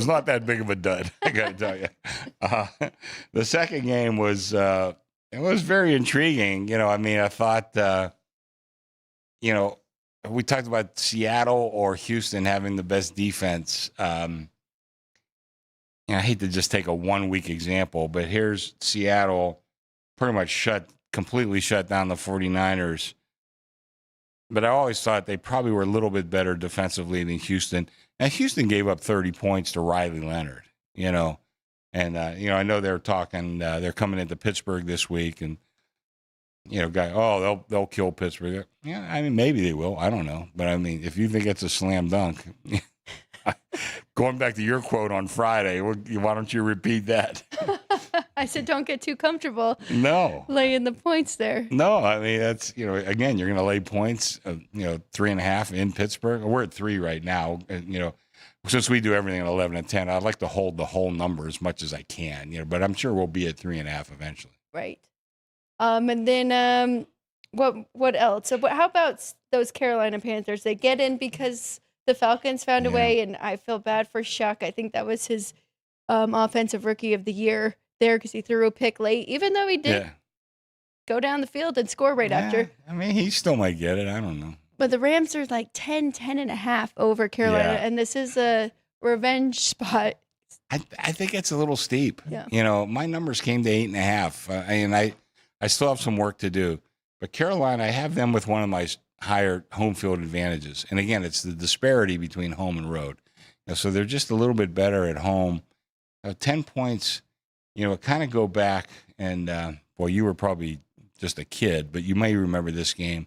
not that big of a dud, I got to tell you. The second game was it was very intriguing. I thought. We talked about Seattle or Houston having the best defense. I hate to just take a 1 week example, but here's Seattle pretty much completely shut down the 49ers. But I always thought they probably were a little bit better defensively than Houston. And Houston gave up 30 points to Riley Leonard, And, I know they're talking, they're coming into Pittsburgh this week, and, they'll kill Pittsburgh. Yeah, I mean, maybe they will. I don't know. But, I mean, if you think it's a slam dunk, going back to your quote on Friday, why don't you repeat that? I said, don't get too comfortable. No. Laying the points there. No, I mean, that's, again, you're going to lay points, 3.5 in Pittsburgh. We're at 3 right now. And, since we do everything at 11 and 10, I'd like to hold the whole number as much as I can, but I'm sure we'll be at 3.5 eventually. Right. And then what else? So how about those Carolina Panthers? They get in because the Falcons found a way, and I feel bad for Shuck. I think that was his offensive rookie of the year there because he threw a pick late, even though he did go down the field and score right after. I mean, he still might get it. I don't know. But the Rams are like 10.5 over Carolina, and this is a revenge spot. I think it's a little steep. Yeah. My numbers came to 8.5, and I still have some work to do. But Carolina, I have them with one of my higher home field advantages. And again, it's the disparity between home and road. So they're just a little bit better at home. 10 points, kind of go back. And, you were probably just a kid, but you may remember this game.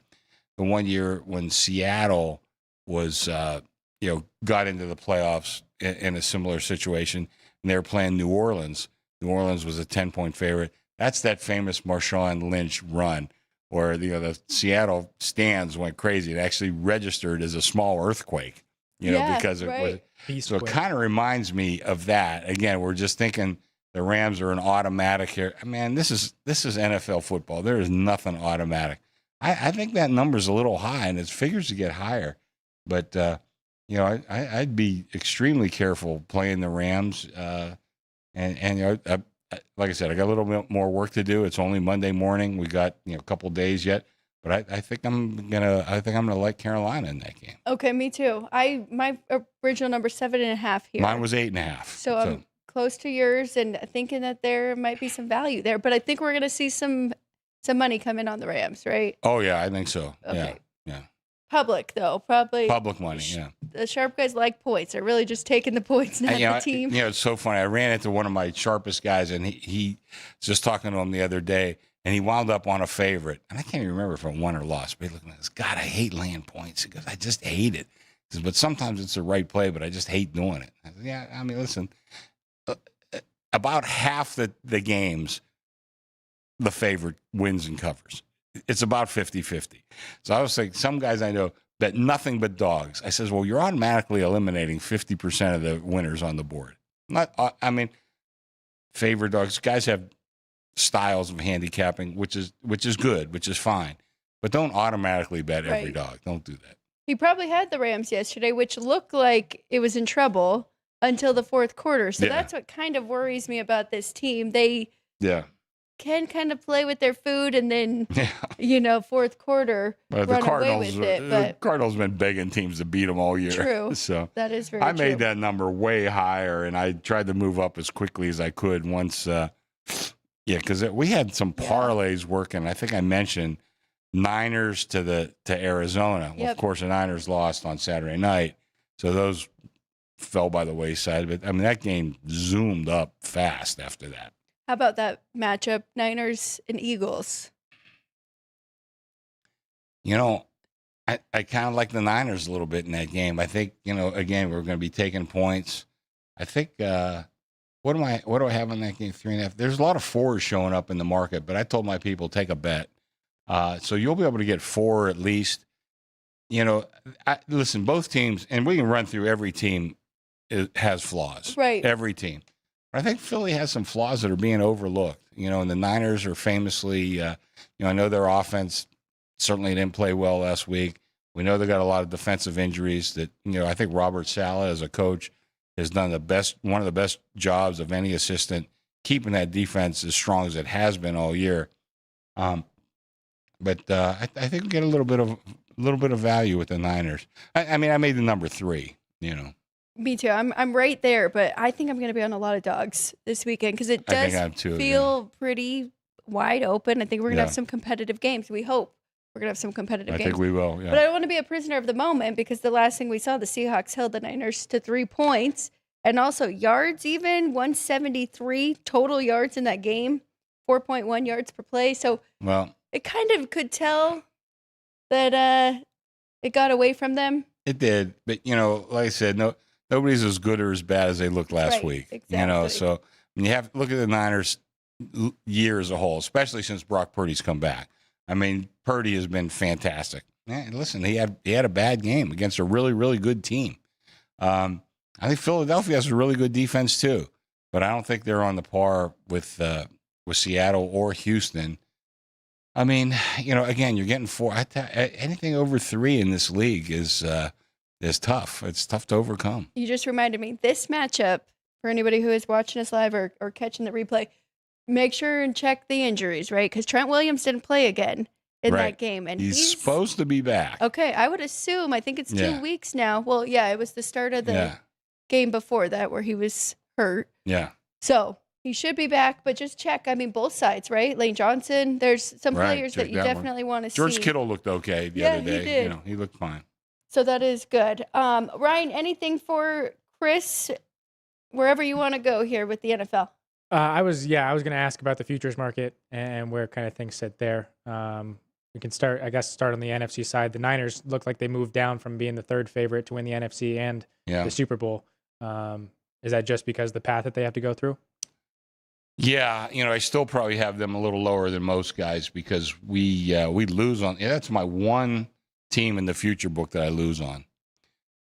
The one year when Seattle was, got into the playoffs in a similar situation, and they were playing New Orleans. New Orleans was a 10-point favorite. That's that famous Marshawn Lynch run where the Seattle stands went crazy. It actually registered as a small earthquake, because it was. So it kind of reminds me of that. Again, we're just thinking the Rams are an automatic here. Man, this is NFL football. There is nothing automatic. I think that number's a little high, and it figures to get higher. But I'd be extremely careful playing the Rams. Like I said, I got a little bit more work to do. It's only Monday morning. We got a couple days yet, but I think I'm gonna like Carolina in that game. Okay, me too. My original number 7.5 here. Mine was 8.5. So I'm close to yours, and thinking that there might be some value there. But I think we're gonna see some money come in on the Rams, right? Oh yeah, I think so. Okay. Yeah. Public, though. Probably. Public money, yeah. The sharp guys like points. They're really just taking the points, not the team. It's so funny. I ran into one of my sharpest guys, and he was just talking to him the other day, and he wound up on a favorite. And I can't even remember if it won or lost. But he looked at me and goes, God, I hate laying points. He goes, I just hate it. He says, but sometimes it's the right play, but I just hate doing it. I said, yeah, I mean, listen, about half the games, the favorite wins and covers. It's about 50-50. So I was like, some guys I know bet nothing but dogs. I says, well, you're automatically eliminating 50% of the winners on the board. Favorite dogs. Guys have styles of handicapping, which is good, which is fine. But don't automatically bet every dog. Don't do that. He probably had the Rams yesterday, which looked like it was in trouble until the fourth quarter. So that's what kind of worries me about this team. They can kind of play with their food and then, fourth quarter run away with it. But the Cardinals have been begging teams to beat them all year. True. So that is very true. I made that number way higher, and I tried to move up as quickly as I could once. Because we had some parlays working. I think I mentioned Niners to Arizona. Well, of course, the Niners lost on Saturday night, so those fell by the wayside. But I mean, that game zoomed up fast after that. How about that matchup, Niners and Eagles? I kind of like the Niners a little bit in that game. I think, again, we're going to be taking points. I think, what do I have on that game? 3.5. There's a lot of 4s showing up in the market, but I told my people, take a bet. So you'll be able to get 4 at least. Listen, both teams, and we can run through every team has flaws. Right. Every team. I think Philly has some flaws that are being overlooked, and the Niners are famously, I know their offense certainly didn't play well last week. We know they got a lot of defensive injuries that, I think Robert Saleh as a coach has done one of the best jobs of any assistant keeping that defense as strong as it has been all year. But I think we get a little bit of value with the Niners. I made the number 3, Me too. I'm right there, but I think I'm going to be on a lot of dogs this weekend because it does feel pretty wide open. I think we're going to have some competitive games. We hope we're going to have some competitive games. I think we will, yeah. But I don't want to be a prisoner of the moment because the last thing we saw, the Seahawks held the Niners to 3 points. And also yards even, 173 total yards in that game, 4.1 yards per play. So it kind of could tell that it got away from them. It did. But, like I said, nobody's as good or as bad as they looked last week. Exactly. So you have to look at the Niners year as a whole, especially since Brock Purdy's come back. Purdy has been fantastic. Man, listen, he had a bad game against a really, really good team. I think Philadelphia has a really good defense too, but I don't think they're on the par with Seattle or Houston. Again, you're getting 4. Anything over 3 in this league is tough. It's tough to overcome. You just reminded me, this matchup, for anybody who is watching us live or catching the replay, make sure and check the injuries, right? Because Trent Williams didn't play again in that game. And he's supposed to be back. Okay, I would assume. I think it's 2 weeks now. Well, it was the start of the game before that where he was hurt. Yeah. So he should be back, but just check. Both sides, right? Lane Johnson, there's some players that you definitely want to see. George Kittle looked okay the other day. He did. He looked fine. So that is good. Ryan, anything for Chris, wherever you want to go here with the NFL? I was going to ask about the futures market and where kind of things sit there. We can start on the NFC side. The Niners look like they moved down from being the 3rd favorite to win the NFC and the Super Bowl. Is that just because the path that they have to go through? Yeah, I still probably have them a little lower than most guys because we lose on. That's my one team in the future book that I lose on.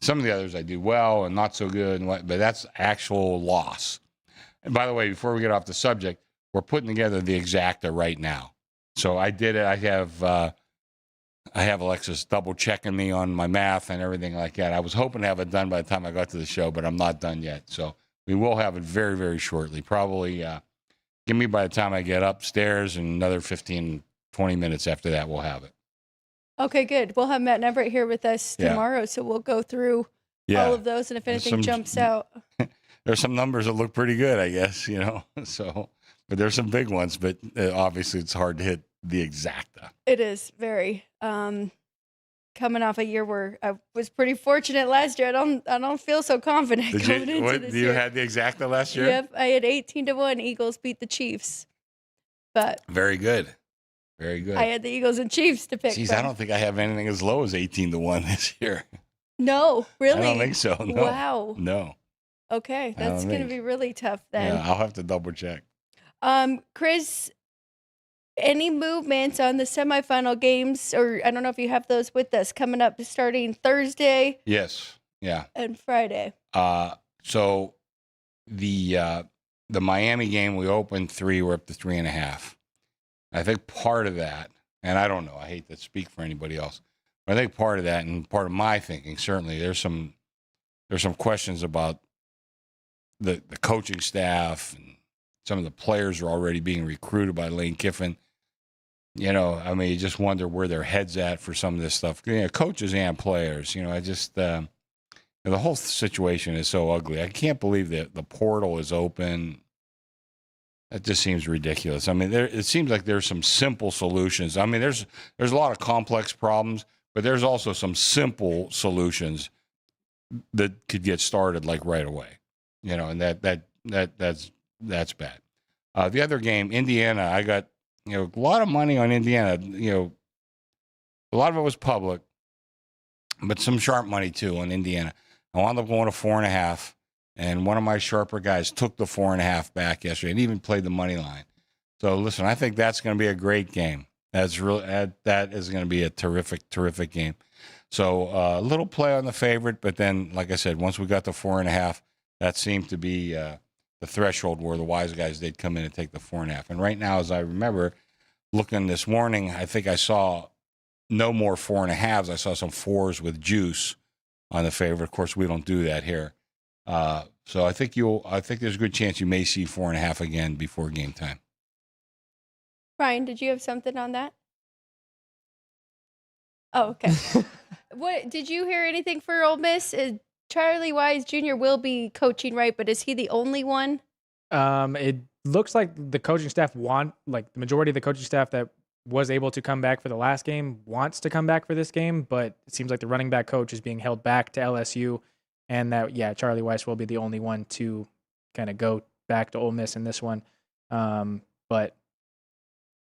Some of the others I do well and not so good, but that's actual loss. And by the way, before we get off the subject, we're putting together the exacta right now. So I did it. I have Alexis double checking me on my math and everything like that. I was hoping to have it done by the time I got to the show, but I'm not done yet. So we will have it very, very shortly. Probably give me by the time I get upstairs and another 15, 20 minutes after that, we'll have it. Okay, good. We'll have Matt Neverett here with us tomorrow, so we'll go through all of those, and if anything jumps out. There's some numbers that look pretty good, I guess, So, but there's some big ones, but obviously it's hard to hit the exacta. It is very. coming off a year where I was pretty fortunate last year. I don't feel so confident going into this You year. had the exacta last year? Yep, I had 18-1 Eagles beat the Chiefs. But Very good. Very good. I had the Eagles and Chiefs to pick Jeez, from. I don't think I have anything as low as 18-1 this year. No, really? I don't think so. No. Wow. No. Okay, I that's don't going to think. be really tough then. Yeah, I'll have to double check. Chris, any movements on the semifinal games, or I don't know if you have those with us, coming up starting Thursday Yes. Yeah. and Friday? So the Miami game, we opened 3, we're up to 3.5. I think part of that, and I don't know, I hate to speak for anybody else, but I think part of that, and part of my thinking, certainly there's some questions about the coaching staff, and some of the players are already being recruited by Lane Kiffin. You know, I mean, you just wonder where their head's at for some of this stuff. You know, coaches and players, you know, I just, the whole situation is so ugly. I can't believe that the portal is open. That just seems ridiculous. I mean, it seems like there's some simple solutions. I mean, there's a lot of complex problems, but there's also some simple solutions that could get started like right away. You know, and that's bad. The other game, Indiana, I got, you know, a lot of money on Indiana. You know, a lot of it was public, but some sharp money too on Indiana. I wound up going to 4.5, and one of my sharper guys took the 4.5 back yesterday and even played the money line. So listen, I think that's going to be a great game. That is going to be a terrific game. So a little play on the favorite, but then, like I said, once we got to 4.5, that seemed to be the threshold where the wise guys did come in and take the 4.5. And right now, as I remember looking this morning, I think I saw no more 4.5s. I saw some 4s with juice on the favorite. Of course, we don't do that here. So I think there's a good chance you may see 4.5 again before game time. Brian, did you have something on that? Oh, okay. What did you hear anything for Ole Miss? Charlie Wise Jr. will be coaching, right? But is he the only one? It looks like the coaching staff the majority of the coaching staff that was able to come back for the last game wants to come back for this game, but it seems like the running back coach is being held back to LSU, and that, Charlie Weiss will be the only one to kind of go back to Ole Miss in this one. But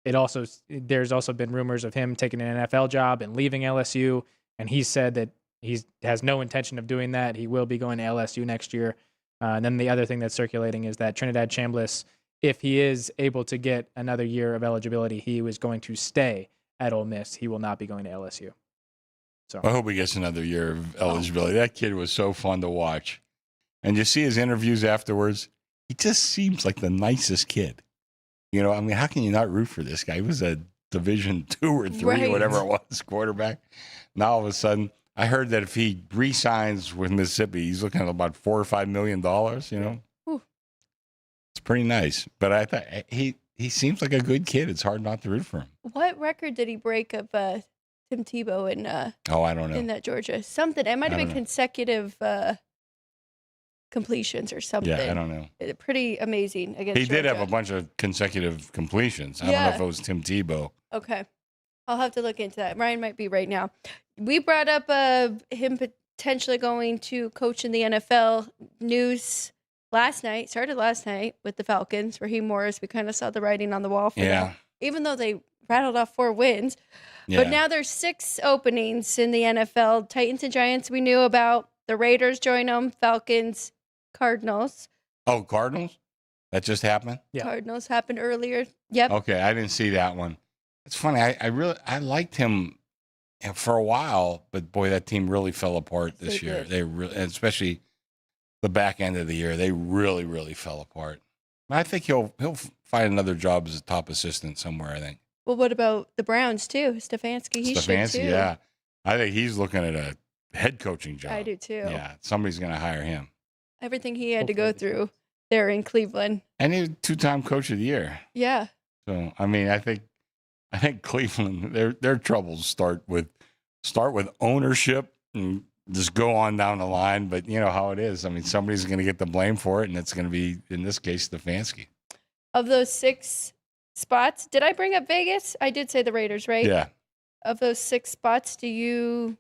there's also been rumors of him taking an NFL job and leaving LSU, and he said that he has no intention of doing that. He will be going to LSU next year. And then the other thing that's circulating is that Trinidad Chambliss, if he is able to get another year of eligibility, he was going to stay at Ole Miss. He will not be going to LSU. So I hope he gets another year of eligibility. That kid was so fun to watch. And you see his interviews afterwards, he just seems like the nicest kid. You know, I mean, how can you not root for this guy? He was a Division 2 or 3 Right. or whatever it was, quarterback. Now all of a sudden, I heard that if he re-signs with Mississippi, he's looking at about $4 or $5 million. You know, Ooh. It's pretty nice. But I thought he seems like a good kid. It's hard not to root for him. What record did he break of Tim Tebow in? I don't know. In that Georgia, something. It might have I been don't know. consecutive completions or something. Yeah, I don't know. Pretty amazing against. He did have Georgia. a bunch of consecutive completions. I don't know if it was Tim Tebow. Okay. I'll have to look into that. Ryan might be right now. We brought up him potentially going to coach in the NFL. News started last night with the Falcons, Raheem Morris. We kind of saw the writing on the wall for Yeah. that. Even though they rattled off 4 wins. Yeah. But now there's 6 openings in the NFL. Titans and Giants we knew about. The Raiders join them. Falcons, Cardinals. Oh, Cardinals? That just happened? Yeah. Cardinals happened earlier. Yep. Okay, I didn't see that one. It's funny. I liked him for a while, but boy, that team really fell apart this They year. did. They really, especially the back end of the year, they really fell apart. I think he'll find another job as a top assistant somewhere. I think. Well, what about the Browns too? Stefanski, he should too. Yeah. I think he's looking at a head coaching job. I do too. Yeah, somebody's going to hire him. Everything he had to go through there in Cleveland. And he was 2-time coach of the year. Yeah. So I mean, I think Cleveland, their troubles start with ownership and just go on down the line. But you know how it is. I mean, somebody's going to get the blame for it, and it's going to be, in this case, Stefanski. Of those 6 spots, did I bring up Vegas? I did say the Raiders, right? Yeah. Of those 6 spots, do you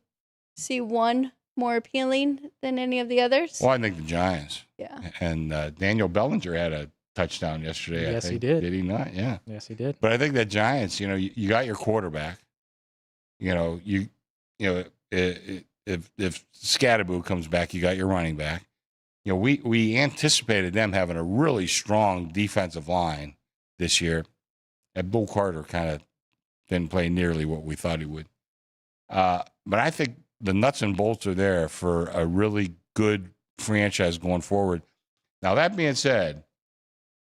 see one more appealing than any of the others? Well, I think the Giants. Yeah. And Daniel Bellinger had a touchdown yesterday. Yes, I think. he did. Did he not? Yeah. Yes, he did. But I think that Giants, you got your quarterback. If Scatterboo comes back, you got your running back. We anticipated them having a really strong defensive line this year. And Bull Carter kind of didn't play nearly what we thought he would. But I think the nuts and bolts are there for a really good franchise going forward. Now, that being said,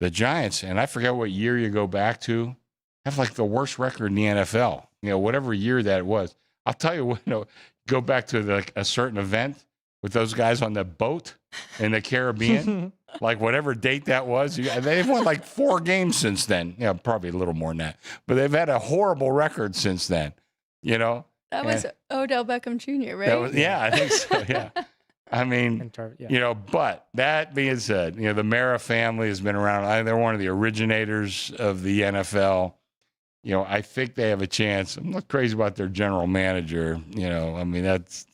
the Giants, and I forget what year you go back to, have like the worst record in the NFL. Whatever year that was. I'll tell you what, go back to a certain event with those guys on the boat in the Caribbean, like whatever date that was. They've won like 4 games since then. Probably a little more than that. But they've had a horrible record since then, That was Odell Beckham Jr., right? I think so, yeah. I mean, but that being said, the Mara family has been around. They're one of the originators of the NFL. I think they have a chance. I'm not crazy about their general manager.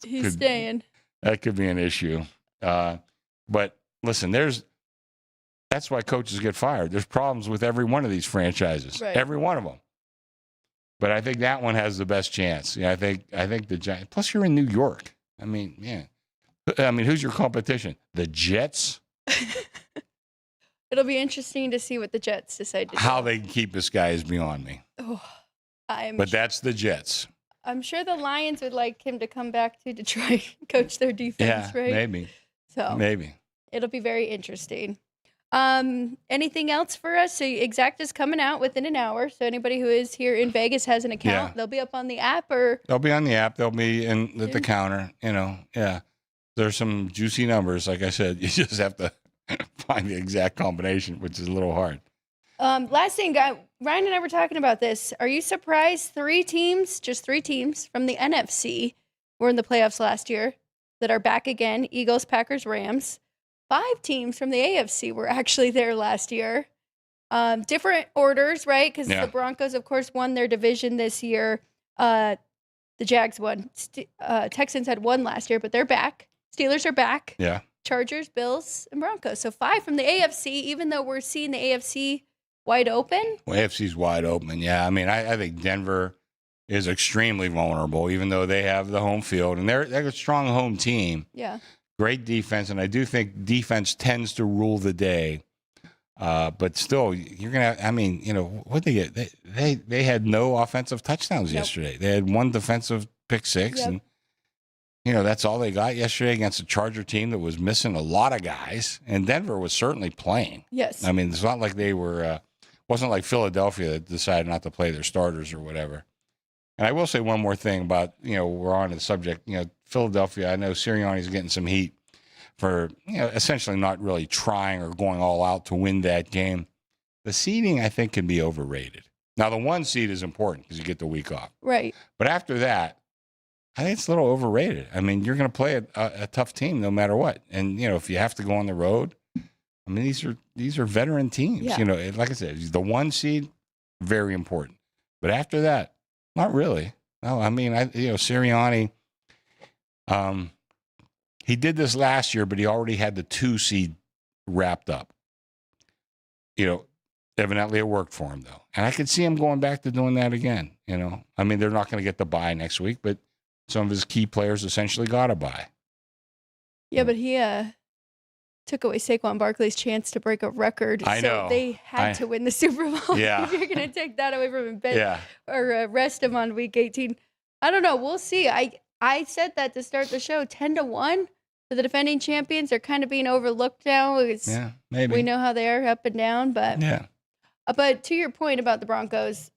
He's staying. That could be an issue. But listen, that's why coaches get fired. There's problems with every one of these franchises, right. Every one of them. But I think that one has the best chance. I think the Giants. Plus, you're in New York. Who's your competition? The Jets. It'll be interesting to see what the Jets decide to do. How they can keep this guy is beyond me. Oh, that's the Jets. I'm sure the Lions would like him to come back to Detroit, coach their defense, right? Maybe. So maybe it'll be very interesting. Anything else for us? So Exacta's coming out within an hour. So anybody who is here in Vegas has an account. They'll be up on the app, or they'll be on the app. They'll be at the counter. There's some juicy numbers. Like I said, you just have to find the exact combination, which is a little hard. Last thing, Ryan and I were talking about this. Are you surprised 3 teams, just 3 teams from the NFC were in the playoffs last year that are back again? Eagles, Packers, Rams. 5 teams from the AFC were actually there last year. Different orders, right? Because the Broncos, of course, won their division this year. The Jags won. Texans had won last year, but they're back. Steelers are back. Yeah. Chargers, Bills, and Broncos. So 5 from the AFC, even though we're seeing the AFC wide open. Well, AFC's wide open, yeah. I think Denver is extremely vulnerable, even though they have the home field. And they're a strong home team. Yeah. Great defense, and I do think defense tends to rule the day. But still, you're going to, what they get? They had no offensive touchdowns yesterday. They had 1 defensive pick six, and that's all they got yesterday against a Charger team that was missing a lot of guys. And Denver was certainly playing. Yes. It's not like they were, wasn't like Philadelphia that decided not to play their starters or whatever. And I will say one more thing about, we're on the subject, Philadelphia. I know Sirianni's getting some heat for, essentially not really trying or going all out to win that game. The seeding, I think, can be overrated. Now, the 1 seed is important because you get the week off. Right. But after that, I think it's a little overrated. You're going to play a tough team no matter what. And, if you have to go on the road, these are veteran teams. Yeah. Like I said, the 1 seed, very important. But after that, not really. No, Sirianni, he did this last year, but he already had the 2 seed wrapped up. Evidently it worked for him, though. And I could see him going back to doing that again. They're not going to get the bye next week, but some of his key players essentially got a bye. Yeah, but he took away Saquon Barkley's chance to break a record. I know. So they had to win the Super Bowl. Yeah. If you're going to take that away from him or rest him on week 18. I don't know. We'll see. I said that to start the show, 10-1 for the defending champions. They're kind of being overlooked now. Maybe. We know how they are up and down, but but to your point about the Broncos,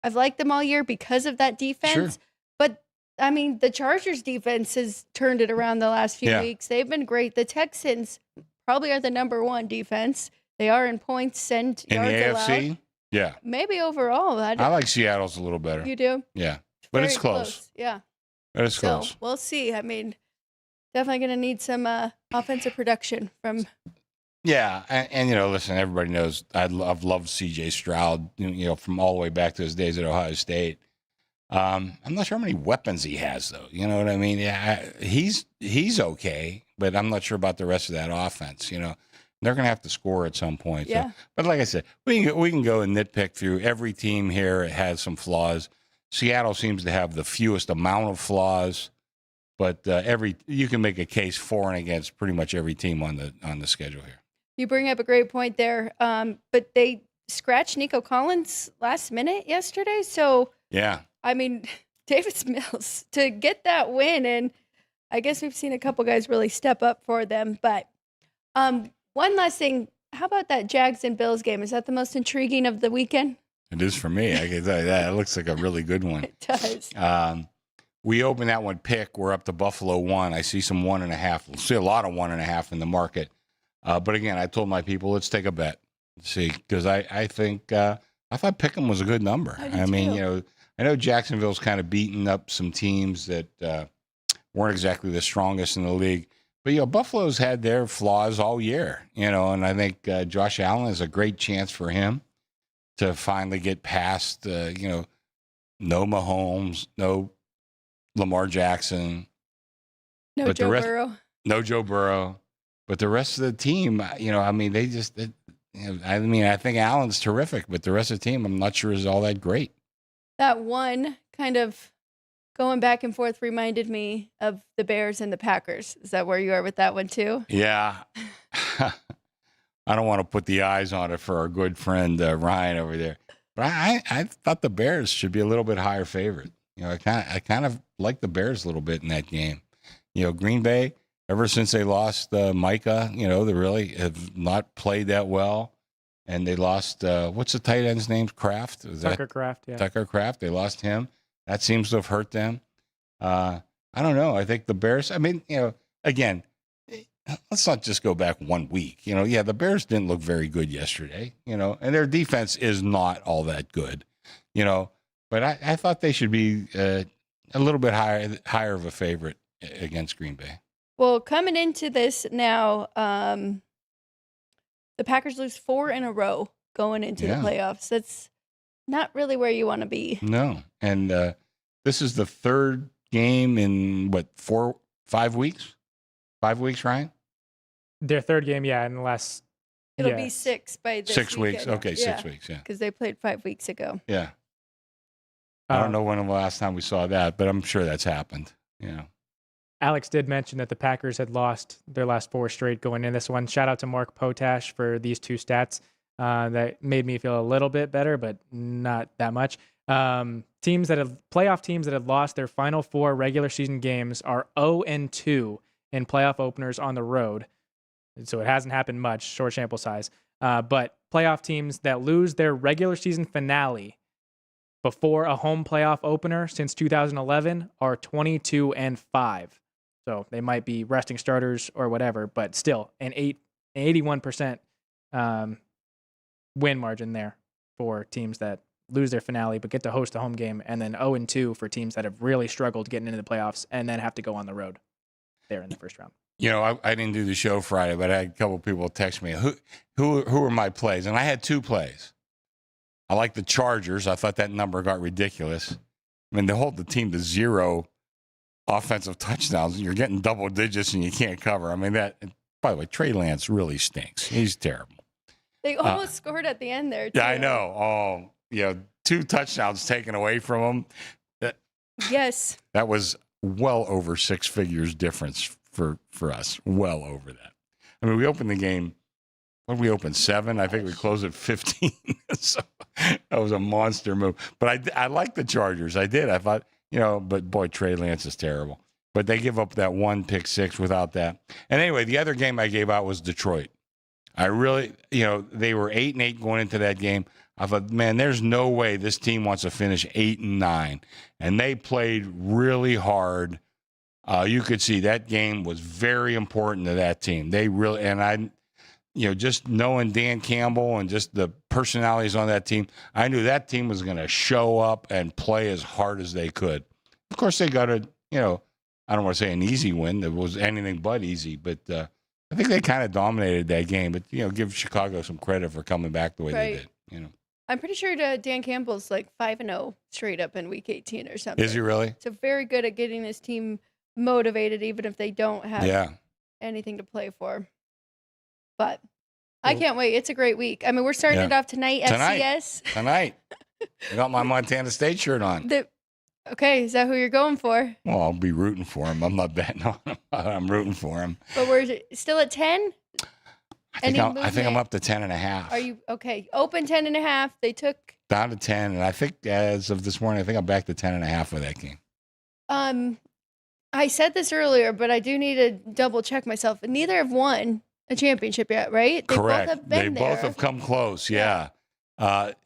I've liked them all year because of that defense. Sure. But the Chargers defense has turned it around the last few weeks. They've been great. The Texans probably are the number 1 defense. They are in points and in yards the allowed. AFC. Yeah. Maybe overall. I like Seattle's a little better. You do? Yeah. But it's close. Yeah. But it's close. So we'll see. Definitely going to need some offensive production from. Yeah, and listen, everybody knows I've loved C.J. Stroud, from all the way back to his days at Ohio State. I'm not sure how many weapons he has, though. You know what I mean? Yeah, he's okay, but I'm not sure about the rest of that offense. You know, they're going to have to score at some point. Yeah. So, but like I said, we can go and nitpick through every team here. It has some flaws. Seattle seems to have the fewest amount of flaws, but you can make a case for and against pretty much every team on the schedule here. You bring up a great point there, but they scratched Nico Collins last minute yesterday, so yeah. I mean, Davis Mills to get that win, and I guess we've seen a couple guys really step up for them. But one last thing, how about that Jags and Bills game? Is that the most intriguing of the weekend? It is for me. I can tell you that. It looks like a really good one. It does. We open that one pick. We're up to Buffalo 1. I see some 1.5. We'll see a lot of 1.5 in the market. But again, I told my people, let's take a bet. See, because I think I thought Pick'em was a good number. I mean, you know, I know Jacksonville's kind of beaten up some teams that weren't exactly the strongest in the league. But, you know, Buffalo's had their flaws all year, you know, and I think Josh Allen is a great chance for him to finally get past, you know, no Mahomes, no Lamar Jackson. No Joe Burrow. No Joe Burrow. But the rest of the team, you know, I mean, I think Allen's terrific, but the rest of the team, I'm not sure is all that great. That one kind of going back and forth reminded me of the Bears and the Packers. Is that where you are with that one too? Yeah. I don't want to put the eyes on it for our good friend Ryan over there. But I thought the Bears should be a little bit higher favorite. You know, I kind of like the Bears a little bit in that game. You know, Green Bay, ever since they lost Micah, you know, they really have not played that well. And they lost, what's the tight end's name? Kraft? Tucker Kraft, yeah. Tucker Kraft. They lost him. That seems to have hurt them. I don't know. I think the Bears, I mean, you know, again, let's not just go back 1 week. You know, yeah, the Bears didn't look very good yesterday, you know, and their defense is not all that good, you know. But I thought they should be a little bit higher of a favorite against Green Bay. Well, coming into this now, the Packers lose 4 in a row going into the playoffs. That's not really where you want to be. No. And this is the third game in, 5 weeks? 5 weeks, Ryan? Their third game, yeah, in the last... It'll be 6 by this 6 weeks. weekend. Okay, 6 weeks, yeah. Because they played 5 weeks ago. Yeah. I don't know when the last time we saw that, but I'm sure that's happened. Yeah. Alex did mention that the Packers had lost their last 4 straight going in this one. Shout out to Mark Potash for these 2 stats. That made me feel a little bit better, but not that much. Playoff teams that have lost their final 4 regular season games are 0-2 in playoff openers on the road. So it hasn't happened much, short sample size. But playoff teams that lose their regular season finale before a home playoff opener since 2011 are 22-5. So they might be resting starters or whatever, but still an 81% win margin there for teams that lose their finale but get to host a home game, and then 0-2 for teams that have really struggled getting into the playoffs and then have to go on the road there in the first round. You know, I didn't do the show Friday, but I had a couple of people text me, who are my plays? And I had 2 plays. I like the Chargers. I thought that number got ridiculous. I mean, they hold the team to 0 offensive touchdowns. You're getting double digits and you can't cover. I mean, by the way, Trey Lance really stinks. He's terrible. They almost scored at the end there, too. Yeah, I know. Oh, you know, 2 touchdowns taken away from them. Yes. That was well over 6 figures difference for us. Well over that. I mean, we opened the game. When we opened 7, I think we closed at 15. So that was a monster move. But I like the Chargers. I did. I thought, you know, but boy, Trey Lance is terrible. But they give up that 1 pick 6 without that. And anyway, the other game I gave out was Detroit. I really, you know, they were 8-8 going into that game. I thought, man, there's no way this team wants to finish 8-9. And they played really hard. You could see that game was very important to that team. They really, and I, you know, just knowing Dan Campbell and just the personalities on that team, I knew that team was going to show up and play as hard as they could. Of course, they got a, you know, I don't want to say an easy win. It was anything but easy, but I think they kind of dominated that game. But, you know, give Chicago some credit for coming back the way they did, you know. I'm pretty sure Dan Campbell's like 5-0 straight up in week 18 or something. Is he really? So very good at getting his team motivated, even if they don't have anything to play for. But I can't wait. It's a great week. I mean, we're starting it off tonight, FCS. Tonight. I got my Montana State shirt on. Okay, is that who you're going for? Well, I'll be rooting for him. I'm not betting on him. I'm rooting for him. But we're still at 10? I think I'm up to 10.5. Are you okay? Open 10.5. They took down to 10, and I think as of this morning, I think I'm back to 10.5 for that game. I said this earlier, but I do need to double check myself. Neither have won a championship yet, right? Correct. Both have been both have come close. Yeah.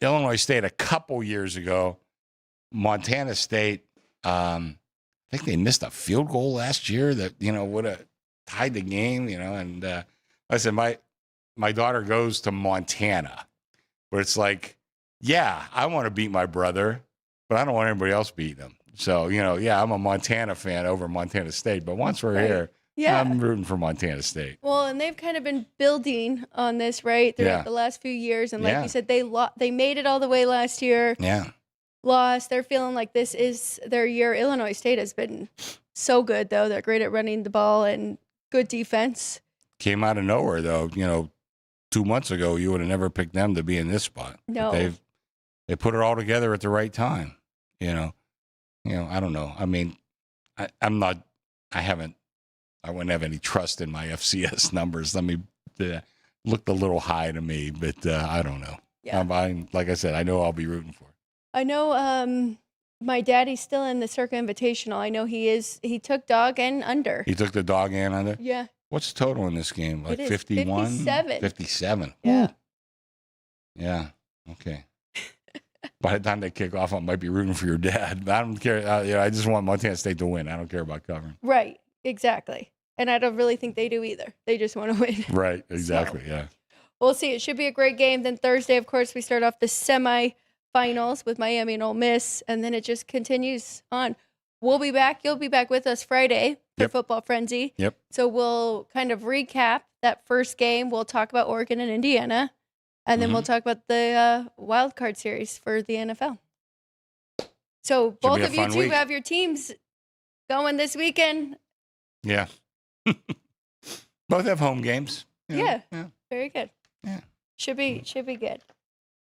Illinois State a couple years ago. Montana State. I think they missed a field goal last year that would have tied the game. And listen, my daughter goes to Montana, but it's like, yeah, I want to beat my brother, but I don't want anybody else beating him. So, I'm a Montana fan over Montana State, but once we're here, I'm rooting for Montana State. Well, and they've kind of been building on this, right, throughout the last few years. And like you said, they made it all the way last year. Yeah. Lost. They're feeling like this is their year. Illinois State has been so good, though. They're great at running the ball and good defense. Came out of nowhere, though. 2 months ago, you would have never picked them to be in this spot. No. But they put it all together at the right time. I don't know. I mean, I wouldn't have any trust in my FCS numbers. Looked a little high to me, but I don't know. Yeah. Like I said, I know I'll be rooting for it. I know my daddy's still in the Circa Invitational. I know he is. He took dog and under. He took the dog and under? Yeah. What's the total in this game? Like 51? 57. 57. Yeah. Yeah. Okay. By the time they kick off, I might be rooting for your dad. I don't care. I just want Montana State to win. I don't care about covering. Right. Exactly. And I don't really think they do either. They just want to win. Right. Exactly. So, yeah. We'll see. It should be a great game. Then Thursday, of course, we start off the semifinals with Miami and Ole Miss, and then it just continues on. We'll be back. You'll be back with us Friday for Football Frenzy. Yep. So we'll kind of recap that first game. We'll talk about Oregon and Indiana, and then we'll talk about the wild card series for the NFL. So both of you two have your teams going this weekend. Yeah. Both have home games. Yeah. Very good. Yeah. Should be good.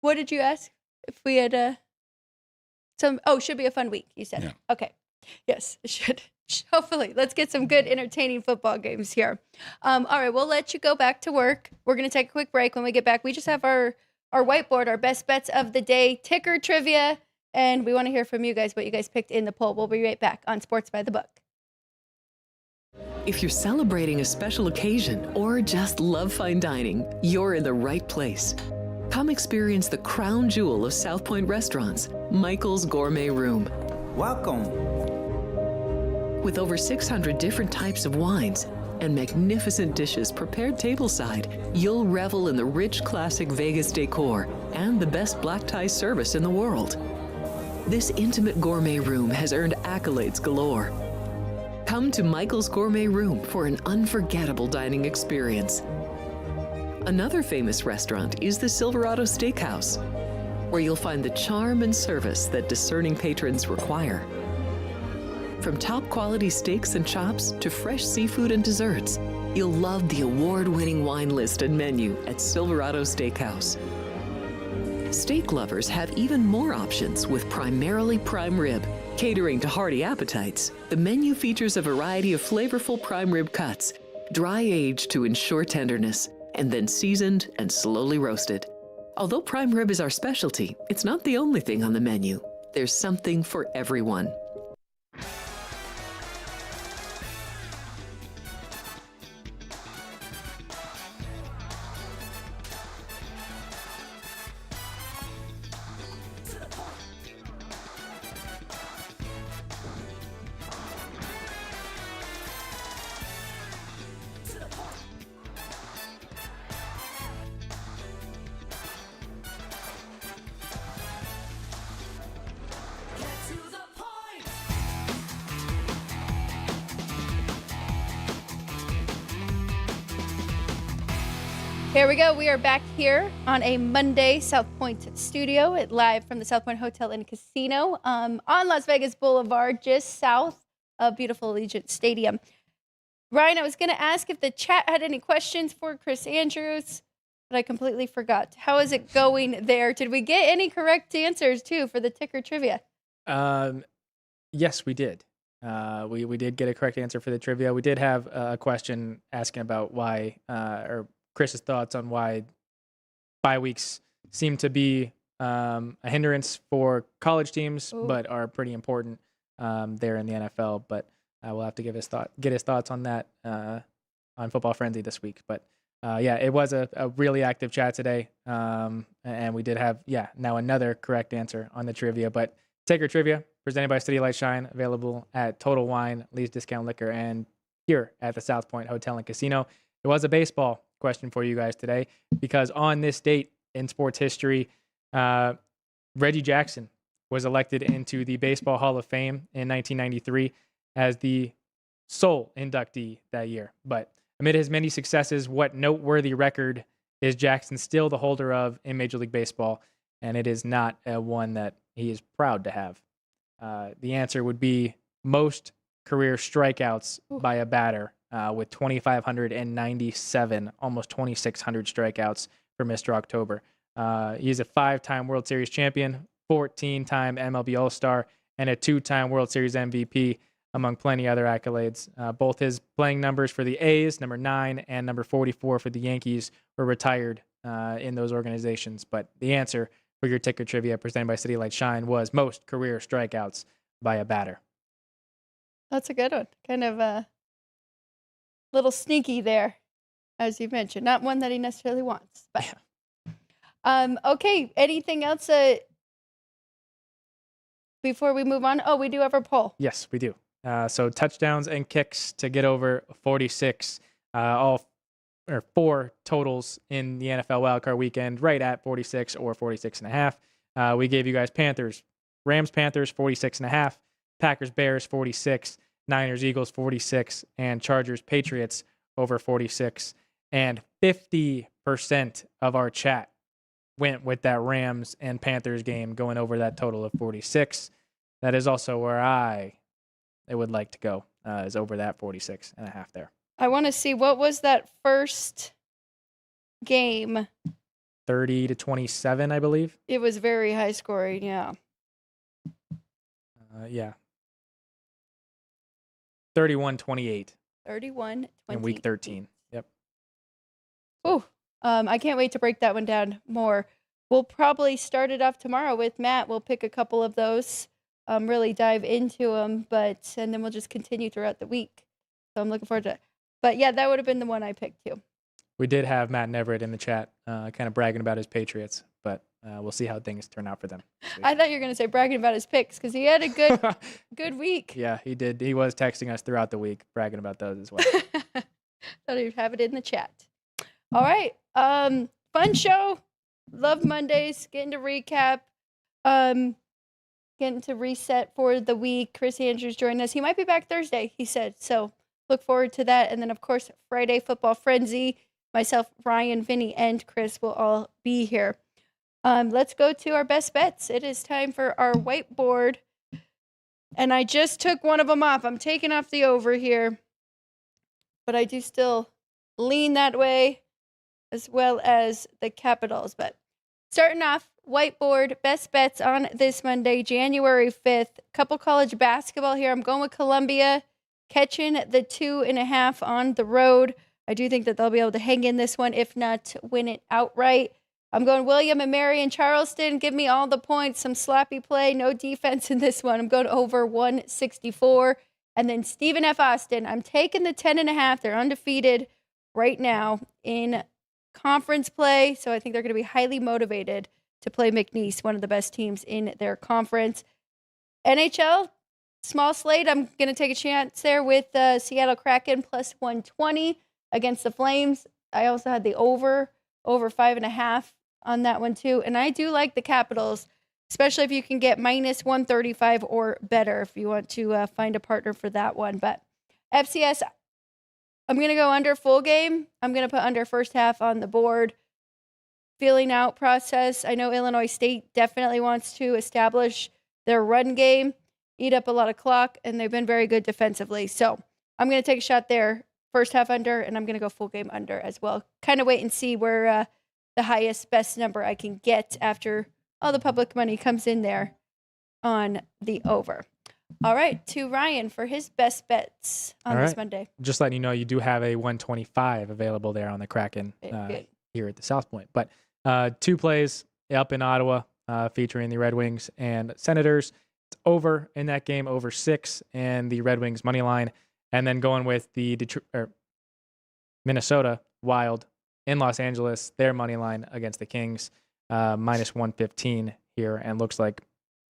What did you ask? If we had should be a fun week, you said. Yeah. Okay. Yes, it should. Hopefully. Let's get some good, entertaining football games here. All right, we'll let you go back to work. We're going to take a quick break. When we get back, we just have our whiteboard, our best bets of the day, ticker trivia, and we want to hear from you guys what you guys picked in the poll. We'll be right back on Sports by the Book. If you're celebrating a special occasion or just love fine dining, you're in the right place. Come experience the crown jewel of South Point restaurants, Michael's Gourmet Room. Welcome. With over 600 different types of wines and magnificent dishes prepared tableside, you'll revel in the rich classic Vegas decor and the best black tie service in the world. This intimate gourmet room has earned accolades galore. Come to Michael's Gourmet Room for an unforgettable dining experience. Another famous restaurant is the Silverado Steakhouse, where you'll find the charm and service that discerning patrons require. From top quality steaks and chops to fresh seafood and desserts, you'll love the award-winning wine list and menu at Silverado Steakhouse. Steak lovers have even more options with primarily prime rib. Catering to hearty appetites, the menu features a variety of flavorful prime rib cuts, dry-aged to ensure tenderness, and then seasoned and slowly roasted. Although prime rib is our specialty, it's not the only thing on the menu. There's something for everyone. Here we go. We are back here on a Monday, South Point studio, live from the South Point Hotel and Casino on Las Vegas Boulevard, just south of beautiful Allegiant Stadium. Ryan, I was going to ask if the chat had any questions for Chris Andrews, but I completely forgot. How is it going there? Did we get any correct answers, too, for the ticker trivia? Yes, we did. We did get a correct answer for the trivia. We did have a question asking about why, or Chris's thoughts on why bye weeks seem to be a hindrance for college teams, but are pretty important there in the NFL. But we'll have to get his thoughts on that on Football Frenzy this week. But yeah, it was a really active chat today, and we did have now another correct answer on the trivia. But Taker Trivia presented by City Light Shine, available at Total Wine, Lee's Discount Liquor, and here at the South Point Hotel and Casino. It was a baseball question for you guys today, because on this date in sports history, Reggie Jackson was elected into the Baseball Hall of Fame in 1993 as the sole inductee that year. But amid his many successes, what noteworthy record is Jackson still the holder of in Major League Baseball? And it is not one that he is proud to have. The answer would be most career strikeouts by a batter, with 2,597, almost 2,600 strikeouts for Mr. October. He's a 5-time World Series champion, 14-time MLB All-Star, and a 2-time World Series MVP, among plenty other accolades. Both his playing numbers for the A's, number 9, and number 44 for the Yankees, were retired in those organizations. But the answer for your ticker trivia presented by City Light Shine was most career strikeouts by a batter. That's a good one. Kind of a little sneaky there, as you mentioned. Not one that he necessarily wants. But okay, anything else before we move on? Oh, we do have our poll. Yes, we do. So touchdowns and kicks to get over 46. Or 4 totals in the NFL wildcard weekend, right at 46 or 46.5. We gave you guys Rams, Panthers, 46.5, Packers, Bears, 46, Niners, Eagles, 46, and Chargers, Patriots, over 46. And 50% of our chat went with that Rams and Panthers game going over that total of 46. That is also where I would like to go, is over that 46.5 there. I want to see, what was that first game? 30-27, I believe. It was very high scoring, yeah. Yeah. 31-28. 31-28. In week 13. Yep. Oh, I can't wait to break that one down more. We'll probably start it off tomorrow with Matt. We'll pick a couple of those, really dive into them, and then we'll just continue throughout the week. So I'm looking forward to it. But yeah, that would have been the one I picked too. We did have Matt Neverett in the chat, kind of bragging about his Patriots, but we'll see how things turn out for them. I thought you were going to say bragging about his picks, because he had a good week. Yeah, he did. He was texting us throughout the week, bragging about those as well. Thought he'd have it in the chat. All right. Fun show. Love Mondays. Getting to recap. Getting to reset for the week. Chris Andrews joined us. He might be back Thursday, he said. So look forward to that. And then, of course, Friday Football Frenzy. Myself, Ryan, Vinny, and Chris will all be here. Let's go to our best bets. It is time for our whiteboard. And I just took one of them off. I'm taking off the over here. But I do still lean that way, as well as the Capitals. But starting off, whiteboard, best bets on this Monday, January 5th. Couple college basketball here. I'm going with Columbia, catching the 2.5 on the road. I do think that they'll be able to hang in this one, if not win it outright. I'm going William and Mary in Charleston. Give me all the points. Some sloppy play, no defense in this one. I'm going over 164. And then Stephen F. Austin. I'm taking the 10.5. They're undefeated right now in conference play. So I think they're going to be highly motivated to play McNeese, one of the best teams in their conference. NHL, small slate. I'm going to take a chance there with Seattle Kraken plus 120 against the Flames. I also had the over 5.5 on that one too. And I do like the Capitals, especially if you can get minus 135 or better if you want to find a partner for that one. But FCS, I'm going to go under full game. I'm going to put under first half on the board. Feeling out process. I know Illinois State definitely wants to establish their run game, eat up a lot of clock, and they've been very good defensively. So I'm going to take a shot there. First half under, and I'm going to go full game under as well. Kind of wait and see where the highest, best number I can get after all the public money comes in there on the over. All right, to Ryan for his best bets on this Monday. Just letting you know, you do have a 125 available there on the Kraken here at the South Point. But 2 plays up in Ottawa featuring the Red Wings and Senators. It's over in that game, over 6, and the Red Wings money line. And then going with the Minnesota Wild in Los Angeles, their money line against the Kings, minus 115 here. And looks like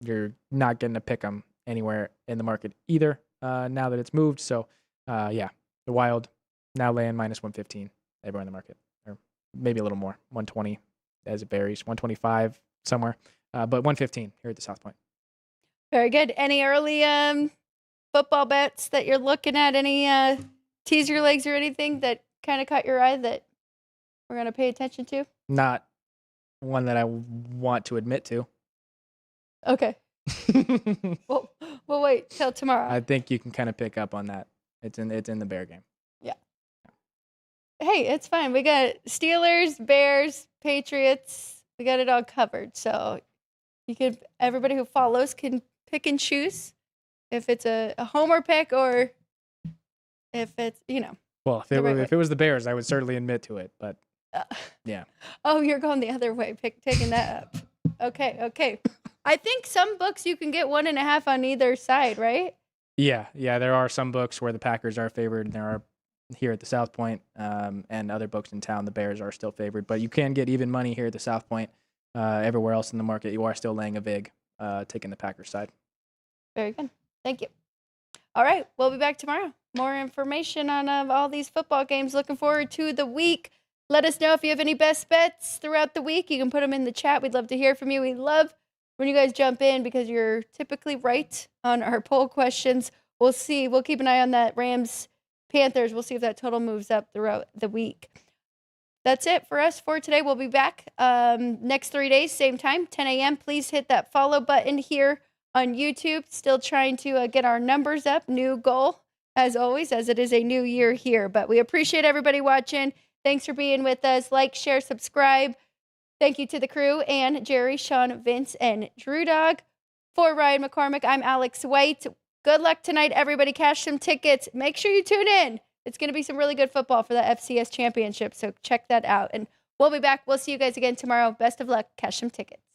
you're not getting to pick them anywhere in the market either now that it's moved. So, the Wild now laying minus 115 everywhere in the market, or maybe a little more, 120 as it varies, 125 somewhere, but 115 here at the South Point. Very good. Any early football bets that you're looking at? Any teaser legs or anything that kind of caught your eye that we're going to pay attention to? Not one that I want to admit to. Okay. We'll wait till tomorrow. I think you can kind of pick up on that. It's in the Bear game. Yeah. Hey, it's fine. We got Steelers, Bears, Patriots. We got it all covered. So everybody who follows can pick and choose if it's a homer pick or if it's, Well, if it was the Bears, I would certainly admit to it. But yeah. Oh, you're going the other way, taking that up. Okay. I think some books you can get 1.5 on either side, right? Yeah. There are some books where the Packers are favored, and there are here at the South Point, and other books in town, the Bears are still favored. But you can get even money here at the South Point. Everywhere else in the market, you are still laying a vig, taking the Packers side. Very good. Thank you. All right, we'll be back tomorrow. More information on all these football games. Looking forward to the week. Let us know if you have any best bets throughout the week. You can put them in the chat. We'd love to hear from you. We love when you guys jump in because you're typically right on our poll questions. We'll see. We'll keep an eye on that Rams-Panthers. We'll see if that total moves up throughout the week. That's it for us for today. We'll be back next 3 days, same time, 10 a.m. Please hit that follow button here on YouTube. Still trying to get our numbers up. New goal, as always, as it is a new year here. But we appreciate everybody watching. Thanks for being with us. Like, share, subscribe. Thank you to the crew and Jerry, Sean, Vince, and Drew Dog. For Ryan McCormick, I'm Alex White. Good luck tonight, everybody. Cash some tickets. Make sure you tune in. It's going to be some really good football for the FCS championship, so check that out. And we'll be back. We'll see you guys again tomorrow. Best of luck. Cash some tickets.